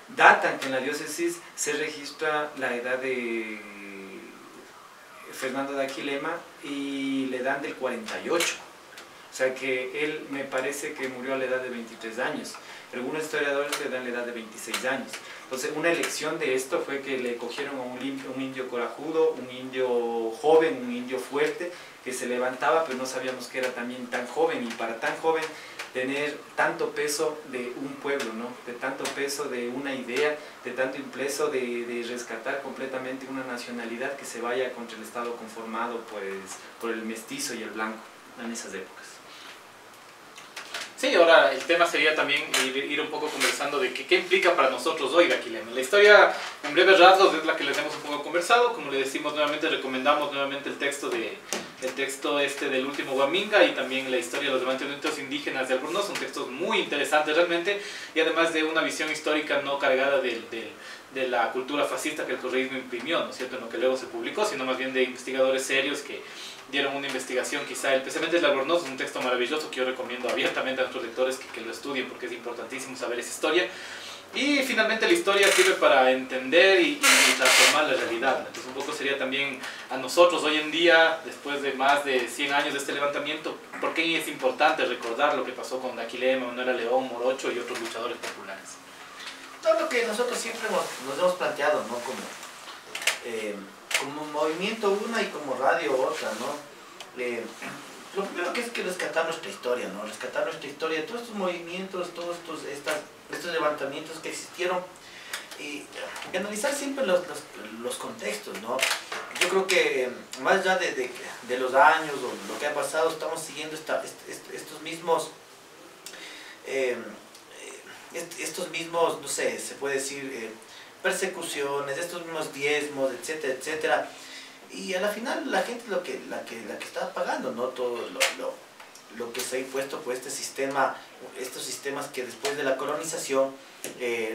datan que en la diócesis se registra la edad Fernando de Aquilema, y le dan del 48. O sea que él me parece que murió a la edad de 23 años. Algunos historiadores le dan la edad de 26 años. Entonces una elección de esto fue que le cogieron a un indio corajudo, un indio joven, un indio fuerte, que se levantaba, pero no sabíamos que era también tan joven, y para tan joven tener tanto peso de un pueblo, ¿no? De tanto peso de una idea, de tanto peso de rescatar completamente una nacionalidad que se vaya contra el Estado conformado pues, por el mestizo y el blanco en esas épocas. Sí, ahora el tema sería también ir un poco conversando de qué implica para nosotros hoy de Aquilema. La historia, en breves rasgos, es la que les hemos un poco conversado. Como le decimos nuevamente, recomendamos nuevamente el texto del último Huaminga, y también la historia de los levantamientos indígenas de Albornoz. Son textos muy interesantes realmente, y además de una visión histórica no cargada de la cultura fascista que el correísmo imprimió, ¿no es cierto?, en lo que luego se publicó, sino más bien de investigadores serios que dieron una investigación. Quizá especialmente el Albornoz es un texto maravilloso que yo recomiendo abiertamente a nuestros lectores que lo estudien, porque es importantísimo saber esa historia. Y finalmente la historia sirve para entender y transformar la realidad. Entonces un poco sería también a nosotros hoy en día, después de más de 100 años de este levantamiento, por qué es importante recordar lo que pasó con Aquilema, Manuela León, Morocho y otros luchadores populares. Todo lo que nosotros siempre nos hemos planteado, ¿no? Como movimiento una y como radio otra, ¿no? Lo primero que es que rescatar nuestra historia, ¿no? Rescatar nuestra historia, todos estos movimientos, todos estos levantamientos que existieron, y analizar siempre los contextos, ¿no? Yo creo que más allá de los años o lo que ha pasado, estamos siguiendo estos mismos, no sé, se puede decir, persecuciones, estos mismos diezmos, etcétera, etcétera. Y a la final la gente la que está pagando, ¿no? Todo lo que se ha impuesto por este sistema, estos sistemas que después de la colonización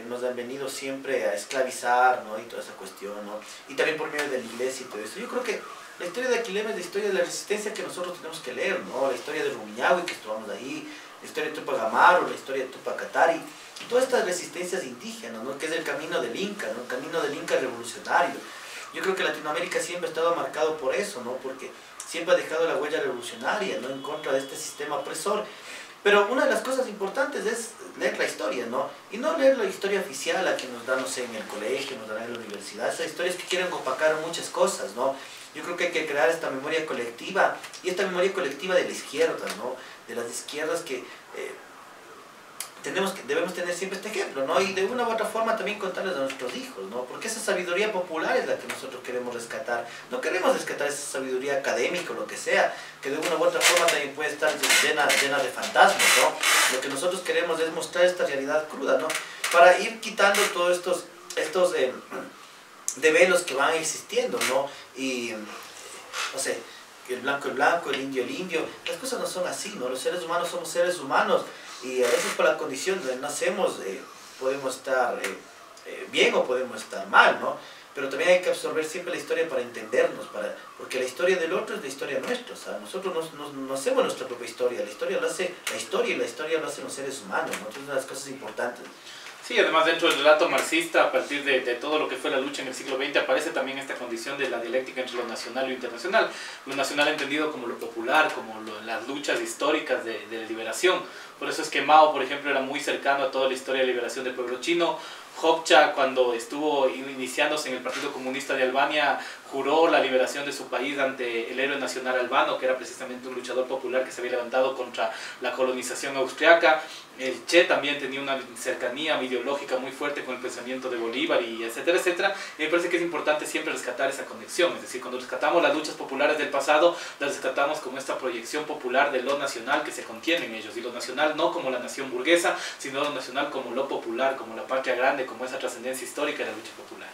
nos han venido siempre a esclavizar, ¿no? Y toda esa cuestión, ¿no? Y también por medio de la iglesia y todo eso. Yo creo que la historia de Aquilema es la historia de la resistencia que nosotros tenemos que leer, ¿no? La historia de Rumiñahui, que estuvimos ahí, la historia de Tupac Amaru, la historia de Tupac Katari, todas estas resistencias indígenas, ¿no? Que es el camino del Inca, ¿no? El camino del Inca revolucionario. Yo creo que Latinoamérica siempre ha estado marcado por eso, ¿no? Porque siempre ha dejado la huella revolucionaria, ¿no? En contra de este sistema opresor. Pero una de las cosas importantes es leer la historia, ¿no? Y no leer la historia oficial, la que nos dan, no sé, en el colegio, nos dan en la universidad. Esas historias que quieren opacar muchas cosas, ¿no? Yo creo que hay que crear esta memoria colectiva, y esta memoria colectiva de la izquierda, ¿no? De las izquierdas que debemos tener siempre este ejemplo, ¿no? Y de una u otra forma también contarles a nuestros hijos, ¿no? Porque esa sabiduría popular es la que nosotros queremos rescatar. No queremos rescatar esa sabiduría académica o lo que sea, que de una u otra forma también puede estar llena de fantasmas, ¿no? Lo que nosotros queremos es mostrar esta realidad cruda, ¿no? Para ir quitando todos estos develos que van existiendo, ¿no? Y, no sé, el blanco, el indio. Las cosas no son así, ¿no? Los seres humanos somos seres humanos, y a veces por la condición donde nacemos podemos estar bien o podemos estar mal, ¿no? Pero también hay que absorber siempre la historia para entendernos, porque la historia del otro es la historia nuestra. O sea, nosotros no hacemos nuestra propia historia, la historia lo hace la historia, y la historia lo hacen los seres humanos, ¿no? Entonces, es una de las cosas importantes. Sí, además dentro del relato marxista, a partir de todo lo que fue la lucha en el siglo XX, aparece también esta condición de la dialéctica entre lo nacional y lo internacional. Lo nacional entendido como lo popular, como las luchas históricas de liberación. Por eso es que Mao, por ejemplo, era muy cercano a toda la historia de liberación del pueblo chino. Hoxha, cuando estuvo iniciándose en el Partido Comunista de Albania, juró la liberación de su país ante el héroe nacional albano, que era precisamente un luchador popular que se había levantado contra la colonización austriaca. El Che también tenía una cercanía ideológica muy fuerte con el pensamiento de Bolívar, y etcétera, etcétera. Y me parece que es importante siempre rescatar esa conexión. Es decir, cuando rescatamos las luchas populares del pasado, las rescatamos como esta proyección popular de lo nacional que se contiene en ellos. Y lo nacional no como la nación burguesa, sino lo nacional como lo popular, como la patria grande, como esa trascendencia histórica de la lucha popular.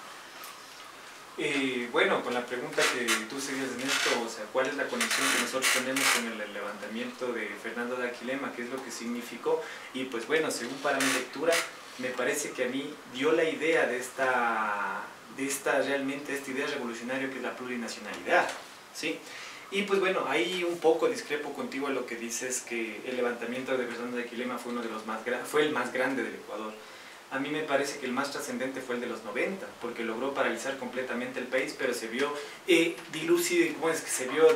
Bueno, con la pregunta que tú seguías en esto, o sea, ¿cuál es la conexión que nosotros tenemos con el levantamiento de Fernando de Aquilema? ¿Qué es lo que significó? Y pues bueno, según para mi lectura, me parece que a mí dio la idea de esta idea revolucionaria que es la plurinacionalidad, ¿sí? Y pues bueno, ahí un poco discrepo contigo en lo que dices, que el levantamiento de Fernando de Aquilema fue el más grande del Ecuador. a mí me parece que el más trascendente fue el de los 90, porque logró paralizar completamente el país, pero se vio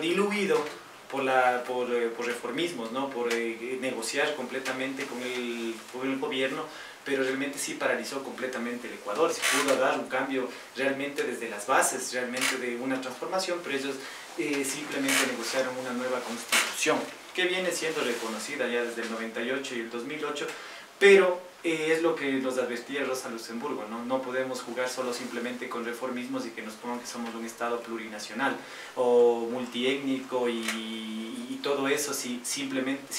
diluido por reformismos, ¿no? Por negociar completamente con el gobierno, pero realmente sí paralizó completamente el Ecuador. Se pudo dar un cambio realmente desde las bases, realmente de una transformación, pero ellos simplemente negociaron una nueva constitución, que viene siendo reconocida ya desde el 98 y el 2008, pero es lo que nos advertía Rosa Luxemburgo, ¿no? No podemos jugar solo simplemente con reformismos y que nos pongan que somos un Estado plurinacional o multiétnico y todo eso si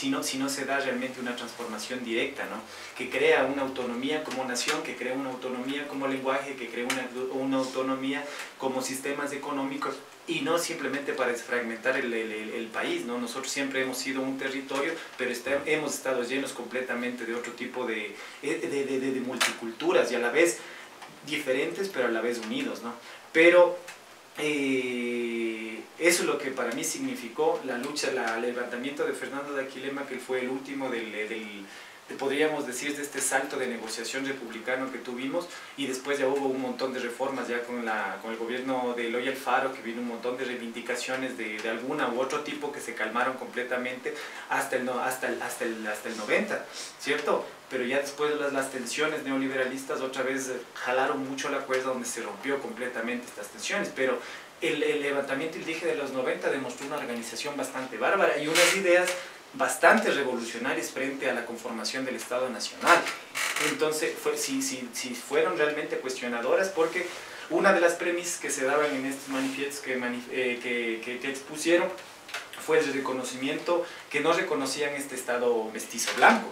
no se da realmente una transformación directa, ¿no? Que crea una autonomía como nación, que crea una autonomía como lenguaje, que crea una autonomía como sistemas económicos, y no simplemente para desfragmentar el país, ¿no? Nosotros siempre hemos sido un territorio, pero hemos estado llenos completamente de otro tipo de multiculturas y a la vez diferentes, pero a la vez unidos, ¿no? Pero eso es lo que para mí significó la lucha, el levantamiento de Fernando de Aquilema, que fue el último podríamos decir, de este salto de negociación republicano que tuvimos, y después ya hubo un montón de reformas ya con el gobierno de Eloy Alfaro, que vino un montón de reivindicaciones de alguna u otro tipo que se calmaron completamente hasta el 90, ¿cierto? Pero ya después las tensiones neoliberalistas otra vez jalaron mucho la cuerda, donde se rompió completamente estas tensiones, pero el levantamiento indígena de los 90 demostró una organización bastante bárbara y unas ideas bastante revolucionarios frente a la conformación del Estado Nacional. Entonces, si fueron realmente cuestionadoras, porque una de las premisas que se daban en estos manifiestos que expusieron fue el reconocimiento, que no reconocían este Estado mestizo blanco.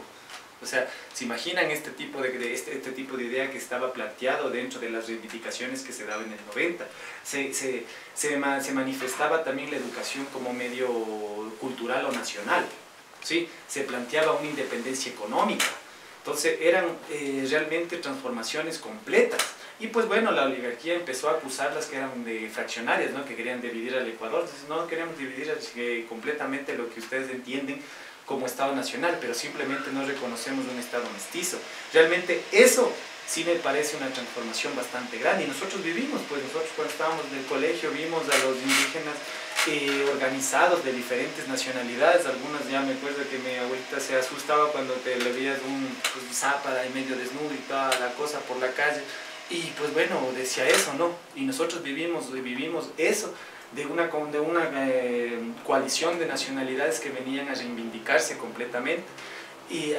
O sea, ¿se imaginan este tipo de idea que estaba planteado dentro de las reivindicaciones que se daban en el 90? Se manifestaba también la educación como medio cultural o nacional, ¿sí? Se planteaba una independencia económica. Entonces eran realmente transformaciones completas. Y pues bueno, la oligarquía empezó a acusarlas que eran fraccionarias, ¿no? Que querían dividir al Ecuador. Entonces, no queremos dividir completamente lo que ustedes entienden como Estado Nacional, pero simplemente no reconocemos un Estado mestizo. Realmente eso sí me parece una transformación bastante grande, y nosotros vivimos, pues nosotros cuando estábamos en el colegio vimos a los indígenas organizados de diferentes nacionalidades. Algunas, ya me acuerdo que mi abuelita se asustaba cuando te le veías un zápara y medio desnudo y toda la cosa por la calle, y pues bueno, decía eso, ¿no? Y nosotros vivimos eso, de una coalición de nacionalidades que venían a reivindicarse completamente y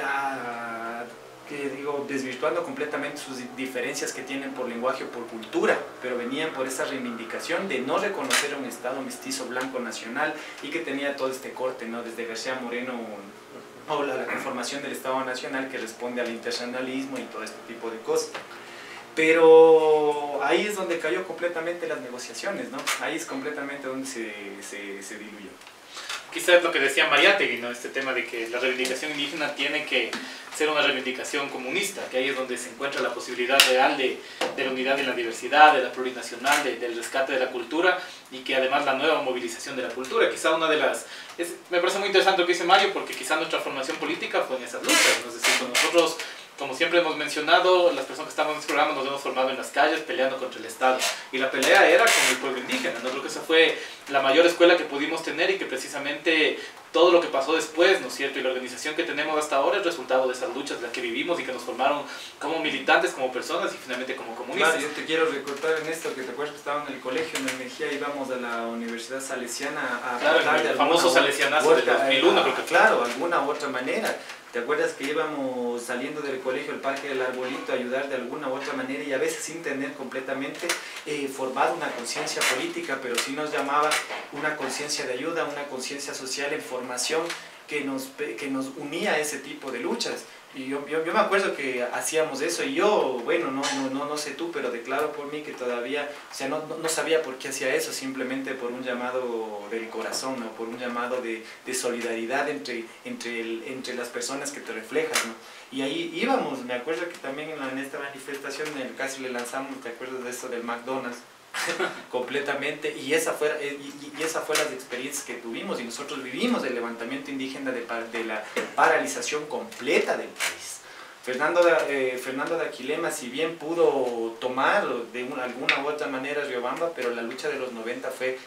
desvirtuando completamente sus diferencias que tienen por lenguaje o por cultura, pero venían por esa reivindicación de no reconocer a un Estado mestizo blanco nacional y que tenía todo este corte, ¿no? Desde García Moreno o la conformación del Estado Nacional, que responde al internacionalismo y todo este tipo de cosas. Pero ahí es donde cayó completamente las negociaciones, ¿no? Ahí es completamente donde se diluyó. Quizás es lo que decía Mariátegui, ¿no? Este tema de que la reivindicación indígena tiene que ser una reivindicación comunista, que ahí es donde se encuentra la posibilidad real de la unidad y la diversidad, de la plurinacional, del rescate de la cultura, y que además la nueva movilización de la cultura. Quizá una de las... me parece muy interesante lo que dice Mario, porque quizá nuestra formación política fue en esas luchas, ¿no? Es decir, con nosotros, como siempre hemos mencionado, las personas que estamos en este programa nos hemos formado en las calles peleando contra el Estado, y la pelea era con el pueblo indígena, ¿no? Creo que esa fue la mayor escuela que pudimos tener, y que precisamente todo lo que pasó después, ¿no es cierto? Y la organización que tenemos hasta ahora es resultado de esas luchas, de las que vivimos y que nos formaron como militantes, como personas y finalmente como comunistas. Claro, yo te quiero recortar en esto, que te acuerdas que estaba en el colegio en el Mejía, íbamos a la Universidad Salesiana a tratar de el famoso salesianazo del 2001, creo que fue. Claro, alguna u otra manera. ¿Te acuerdas que íbamos saliendo del colegio al Parque del Arbolito a ayudar de alguna u otra manera, y a veces sin tener completamente formada una conciencia política, pero sí nos llamaba una conciencia de ayuda, una conciencia social en formación que nos unía a ese tipo de luchas? Y yo me acuerdo que hacíamos eso, y yo, bueno, no sé tú, pero declaro por mí que todavía, o sea, no sabía por qué hacía eso, simplemente por un llamado del corazón, ¿no? Por un llamado de solidaridad entre las personas que te reflejas, ¿no? Y ahí íbamos. Me acuerdo que también en esta manifestación casi le lanzamos, ¿te acuerdas de eso del McDonald's? Completamente, y esa fue las experiencias que tuvimos, y nosotros vivimos el levantamiento indígena de la paralización completa del país. Fernando de Aquilema, si bien pudo tomar de alguna u otra manera Riobamba, pero la lucha de los 90 fue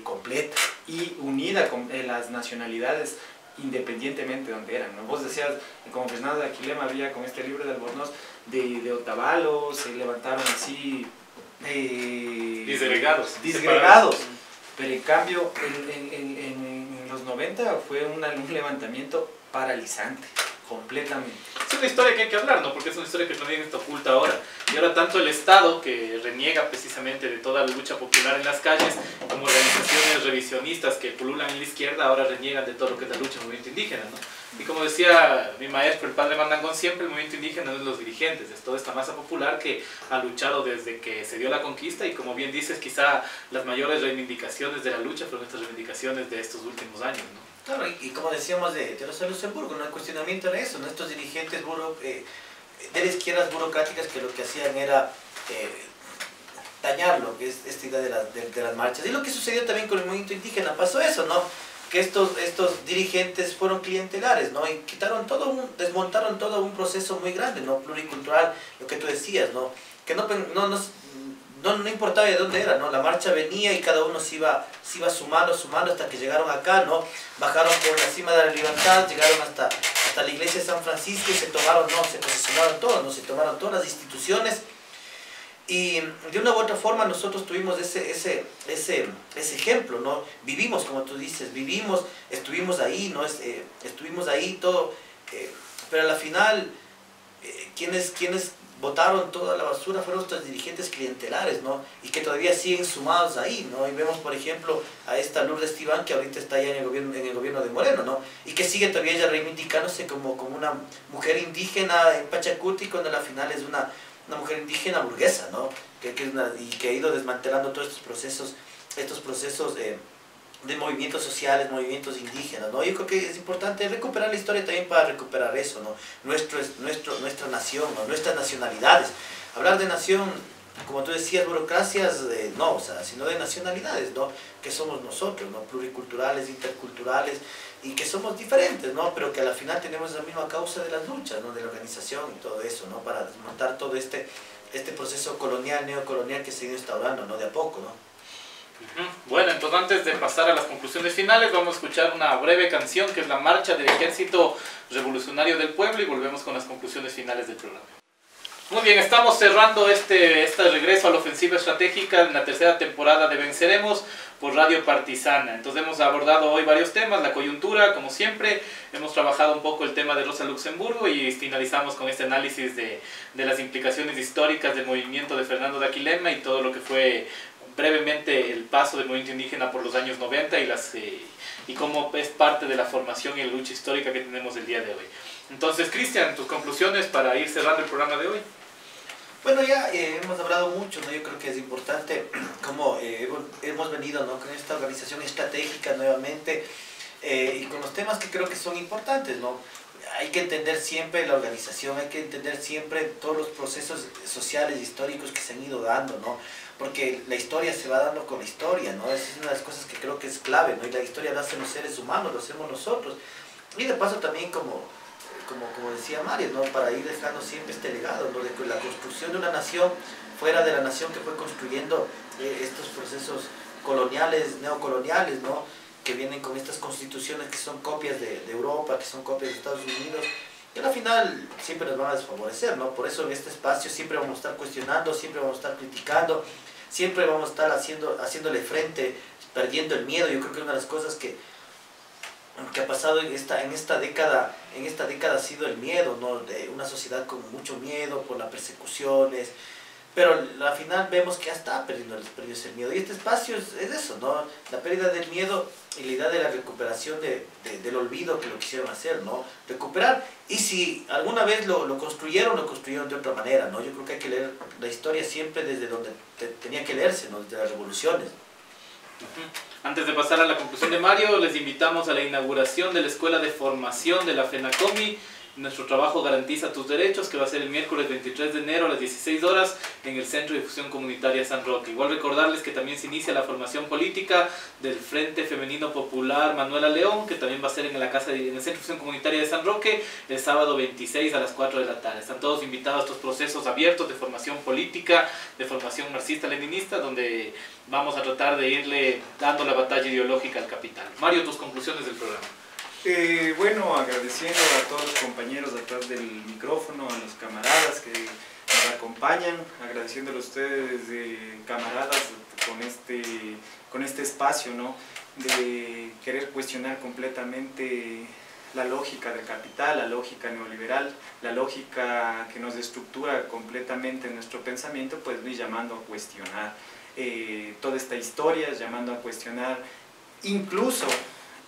completa y unida con las nacionalidades independientemente de donde eran, ¿no? Vos decías, como Fernando de Aquilema había con este libro de Albornoz de Otavalo, se levantaron así disgregados, pero en cambio en los 90 fue un levantamiento paralizante, completamente. Es una historia que hay que hablar, ¿no? Porque es una historia que también está oculta ahora. Y ahora tanto el Estado, que reniega precisamente de toda la lucha popular en las calles, como organizaciones revisionistas que pululan en la izquierda, ahora reniegan de todo lo que es la lucha del movimiento indígena, ¿no? Y como decía mi maestro, el padre Mandangón, siempre el movimiento indígena es los dirigentes, es toda esta masa popular que ha luchado desde que se dio la conquista y, como bien dices, quizá las mayores reivindicaciones de la lucha fueron estas reivindicaciones de estos últimos años, ¿no? Claro, y como decíamos de Rosa Luxemburgo, ¿no? El cuestionamiento era eso, ¿no? Estos dirigentes de la izquierda burocráticas que lo que hacían era dañar lo que es esta idea de las marchas. Y lo que sucedió también con el movimiento indígena, pasó eso, ¿no? Que estos dirigentes fueron clientelares, ¿no? Y desmontaron todo un proceso muy grande, ¿no? Pluricultural, lo que tú decías, ¿no? Que no importaba de dónde era, ¿no? La marcha venía y cada uno se iba sumando hasta que llegaron acá, ¿no? Bajaron por la cima de la Libertad, llegaron hasta la iglesia de San Francisco y se posicionaron todos, ¿no? Se tomaron todas las instituciones. Y de una u otra forma nosotros tuvimos ese ejemplo, ¿no? Vivimos, como tú dices, estuvimos ahí, ¿no? Estuvimos ahí todo, pero a la final, quienes botaron toda la basura fueron estos dirigentes clientelares, ¿no? Y que todavía siguen sumados ahí, ¿no? Y vemos, por ejemplo, a esta Lourdes Tibán, que ahorita está allá en el gobierno de Moreno, ¿no? Y que sigue todavía ella reivindicándose como una mujer indígena en Pachacuti, cuando a la final es una mujer indígena burguesa, ¿no? Y que ha ido desmantelando todos estos procesos de movimientos sociales, movimientos indígenas, ¿no? Yo creo que es importante recuperar la historia también para recuperar eso, ¿no? Nuestra nación, ¿no? Nuestras nacionalidades. Hablar de nación, como tú decías, burocracias, no, o sea, sino de nacionalidades, ¿no? Que somos nosotros, ¿no? Pluriculturales, interculturales, y que somos diferentes, ¿no? Pero que a la final tenemos la misma causa de las luchas, ¿no? De la organización y todo eso, ¿no? Para desmontar todo este proceso colonial, neocolonial que se ha ido instaurando, ¿no? De a poco, ¿no? Bueno, entonces antes de pasar a las conclusiones finales, vamos a escuchar una breve canción que es la Marcha del Ejército Revolucionario del Pueblo y volvemos con las conclusiones finales del programa. Muy bien, estamos cerrando este regreso a la ofensiva estratégica en la tercera temporada de Venceremos por Radio Partisana. Entonces hemos abordado hoy varios temas, la coyuntura, como siempre, hemos trabajado un poco el tema de Rosa Luxemburgo y finalizamos con este análisis de las implicaciones históricas del movimiento de Fernando de Aquilema y todo lo que fue brevemente el paso del movimiento indígena por los años 90 y cómo es parte de la formación y la lucha histórica que tenemos el día de hoy. Entonces, Cristian, tus conclusiones para ir cerrando el programa de hoy. Bueno, ya hemos hablado mucho, ¿no? Yo creo que es importante cómo hemos venido, ¿no? Con esta organización estratégica nuevamente y con los temas que creo que son importantes, ¿no? Hay que entender siempre la organización, hay que entender siempre todos los procesos sociales e históricos que se han ido dando, ¿no? Porque la historia se va dando con la historia, ¿no? Esa es una de las cosas que creo que es clave, ¿no? Y la historia la hacen los seres humanos, lo hacemos nosotros. Y de paso también como decía Mario, ¿no? Para ir dejando siempre este legado, ¿no? De que la construcción de una nación fuera de la nación que fue construyendo estos procesos coloniales, neocoloniales, ¿no? Que vienen con estas constituciones que son copias de Europa, que son copias de Estados Unidos, que al final siempre nos van a desfavorecer, ¿no? Por eso en este espacio siempre vamos a estar cuestionando, siempre vamos a estar criticando, siempre vamos a estar haciéndole frente, perdiendo el miedo. Yo creo que una de las cosas que ha pasado en esta década ha sido el miedo, ¿no? De una sociedad con mucho miedo por las persecuciones, pero al final vemos que ya está perdiendo el miedo. Y este espacio es eso, ¿no? La pérdida del miedo y la idea de la recuperación del olvido que lo quisieron hacer, ¿no? Recuperar. Y si alguna vez lo construyeron de otra manera, ¿no? Yo creo que hay que leer la historia siempre desde donde tenía que leerse, ¿no? Desde las revoluciones. Antes de pasar a la conclusión de Mario, les invitamos a la inauguración de la Escuela de Formación de la FENACOMI Nuestro trabajo garantiza tus derechos, que va a ser el miércoles 23 de enero a las 16 horas en el Centro de Difusión Comunitaria San Roque. Igual recordarles que también se inicia la formación política del Frente Femenino Popular Manuela León, que también va a ser en el Centro de Difusión Comunitaria de San Roque el sábado 26 a las 4 de la tarde. Están todos invitados a estos procesos abiertos de formación política, de formación marxista-leninista, donde vamos a tratar de irle dando la batalla ideológica al capital. Mario, tus conclusiones del programa. Bueno, agradeciendo a todos los compañeros atrás del micrófono, a los camaradas que nos acompañan, agradeciéndole a ustedes, camaradas, con este espacio, ¿no?, de querer cuestionar completamente la lógica del capital, la lógica neoliberal, la lógica que nos estructura completamente nuestro pensamiento, pues llamando a cuestionar toda esta historia, llamando a cuestionar incluso,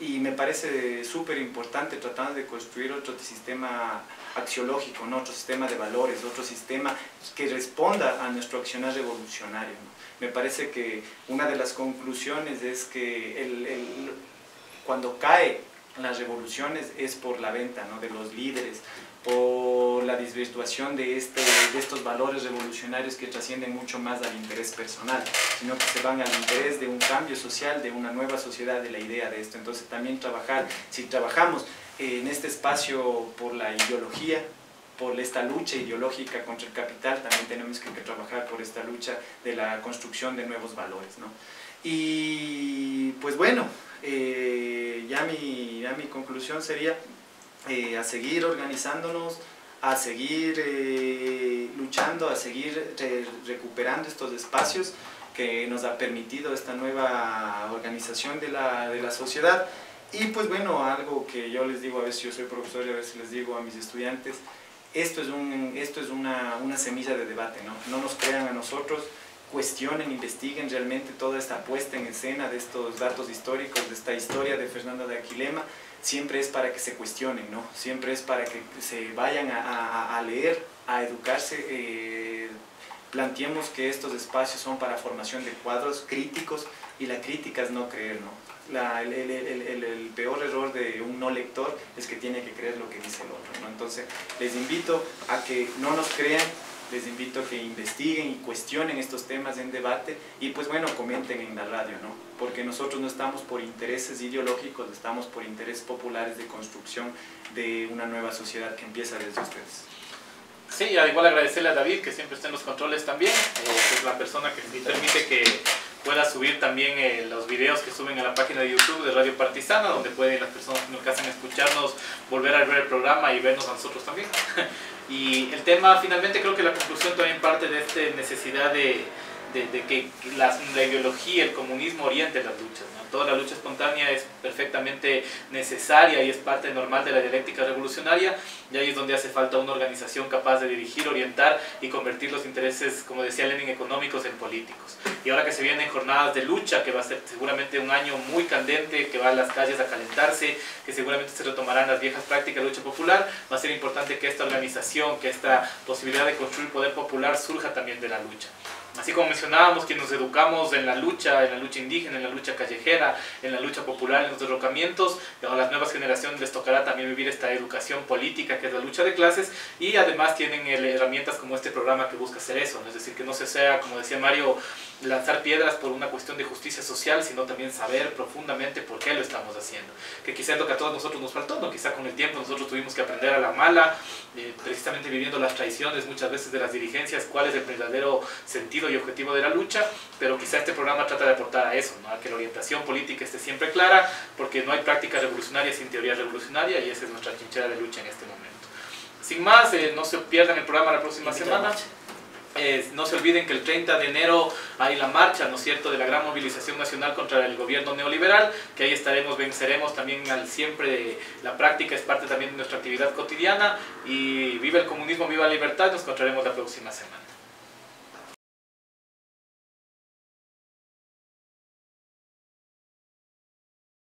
y me parece súper importante, tratando de construir otro sistema axiológico, ¿no?, otro sistema de valores, otro sistema que responda a nuestro accionar revolucionario, ¿no? Me parece que una de las conclusiones es que cuando cae las revoluciones es por la venta, ¿no?, de los líderes, por la desvirtuación de estos valores revolucionarios que trascienden mucho más al interés personal, sino que se van al interés de un cambio social, de una nueva sociedad, de la idea de esto. Entonces también si trabajamos en este espacio por la ideología, por esta lucha ideológica contra el capital, también tenemos que trabajar por esta lucha de la construcción de nuevos valores, ¿no? Y pues bueno, ya mi conclusión sería a seguir organizándonos, a seguir luchando, a seguir recuperando estos espacios que nos ha permitido esta nueva organización de la sociedad. Y pues bueno, algo que yo les digo, a veces yo soy profesor y a veces les digo a mis estudiantes, esto es una semilla de debate, ¿no? No nos crean a nosotros, cuestionen, investiguen realmente toda esta puesta en escena de estos datos históricos, de esta historia de Fernando de Aquilema. Siempre es para que se cuestionen, ¿no? Siempre es para que se vayan a leer, a educarse. Planteemos que estos espacios son para formación de cuadros críticos, y la crítica es no creer, ¿no? El peor error de un no lector es que tiene que creer lo que dice el otro, ¿no? Entonces les invito a que no nos crean, les invito a que investiguen y cuestionen estos temas en debate, y pues bueno, comenten en la radio, ¿no? Porque nosotros no estamos por intereses ideológicos, estamos por intereses populares de construcción de una nueva sociedad que empieza desde ustedes. Sí, igual agradecerle a David, que siempre está en los controles también, que es la persona que permite que pueda subir también los videos que suben a la página de YouTube de Radio Partisana, donde pueden las personas que nos alcanzan a escucharnos volver a ver el programa y vernos a nosotros también. Y el tema, finalmente, creo que la conclusión también parte de esta necesidad de que la ideología, el comunismo oriente las luchas, ¿no? Toda la lucha espontánea es perfectamente necesaria y es parte normal de la dialéctica revolucionaria, y ahí es donde hace falta una organización capaz de dirigir, orientar y convertir los intereses, como decía Lenin, económicos en políticos. Y ahora que se vienen jornadas de lucha, que va a ser seguramente un año muy candente, que va a las calles a calentarse, que seguramente se retomarán las viejas prácticas de lucha popular, va a ser importante que esta organización, que esta posibilidad de construir poder popular surja también de la lucha. Así como mencionábamos, que nos educamos en la lucha indígena, en la lucha callejera, en la lucha popular, en los derrocamientos, a las nuevas generaciones les tocará también vivir esta educación política, que es la lucha de clases, y además tienen herramientas como este programa que busca hacer eso, ¿no? Es decir, que no se sea, como decía Mario, lanzar piedras por una cuestión de justicia social, sino también saber profundamente por qué lo estamos haciendo. Que quizás es lo que a todos nosotros nos faltó, ¿no? Quizá con el tiempo nosotros tuvimos que aprender a la mala, precisamente viviendo las traiciones muchas veces de las dirigencias, cuál es el verdadero sentido y objetivo de la lucha, pero quizá este programa trata de aportar a eso, ¿no? A que la orientación política esté siempre clara, porque no hay práctica revolucionaria sin teoría revolucionaria, y esa es nuestra trinchera de lucha en este momento. Sin más, no se pierdan el programa la próxima semana. No se olviden que el 30 de enero hay la marcha, ¿no es cierto?, de la gran movilización nacional contra el gobierno neoliberal, que ahí estaremos, venceremos también siempre. La práctica es parte también de nuestra actividad cotidiana, y viva el comunismo, viva la libertad. Nos encontraremos la próxima semana.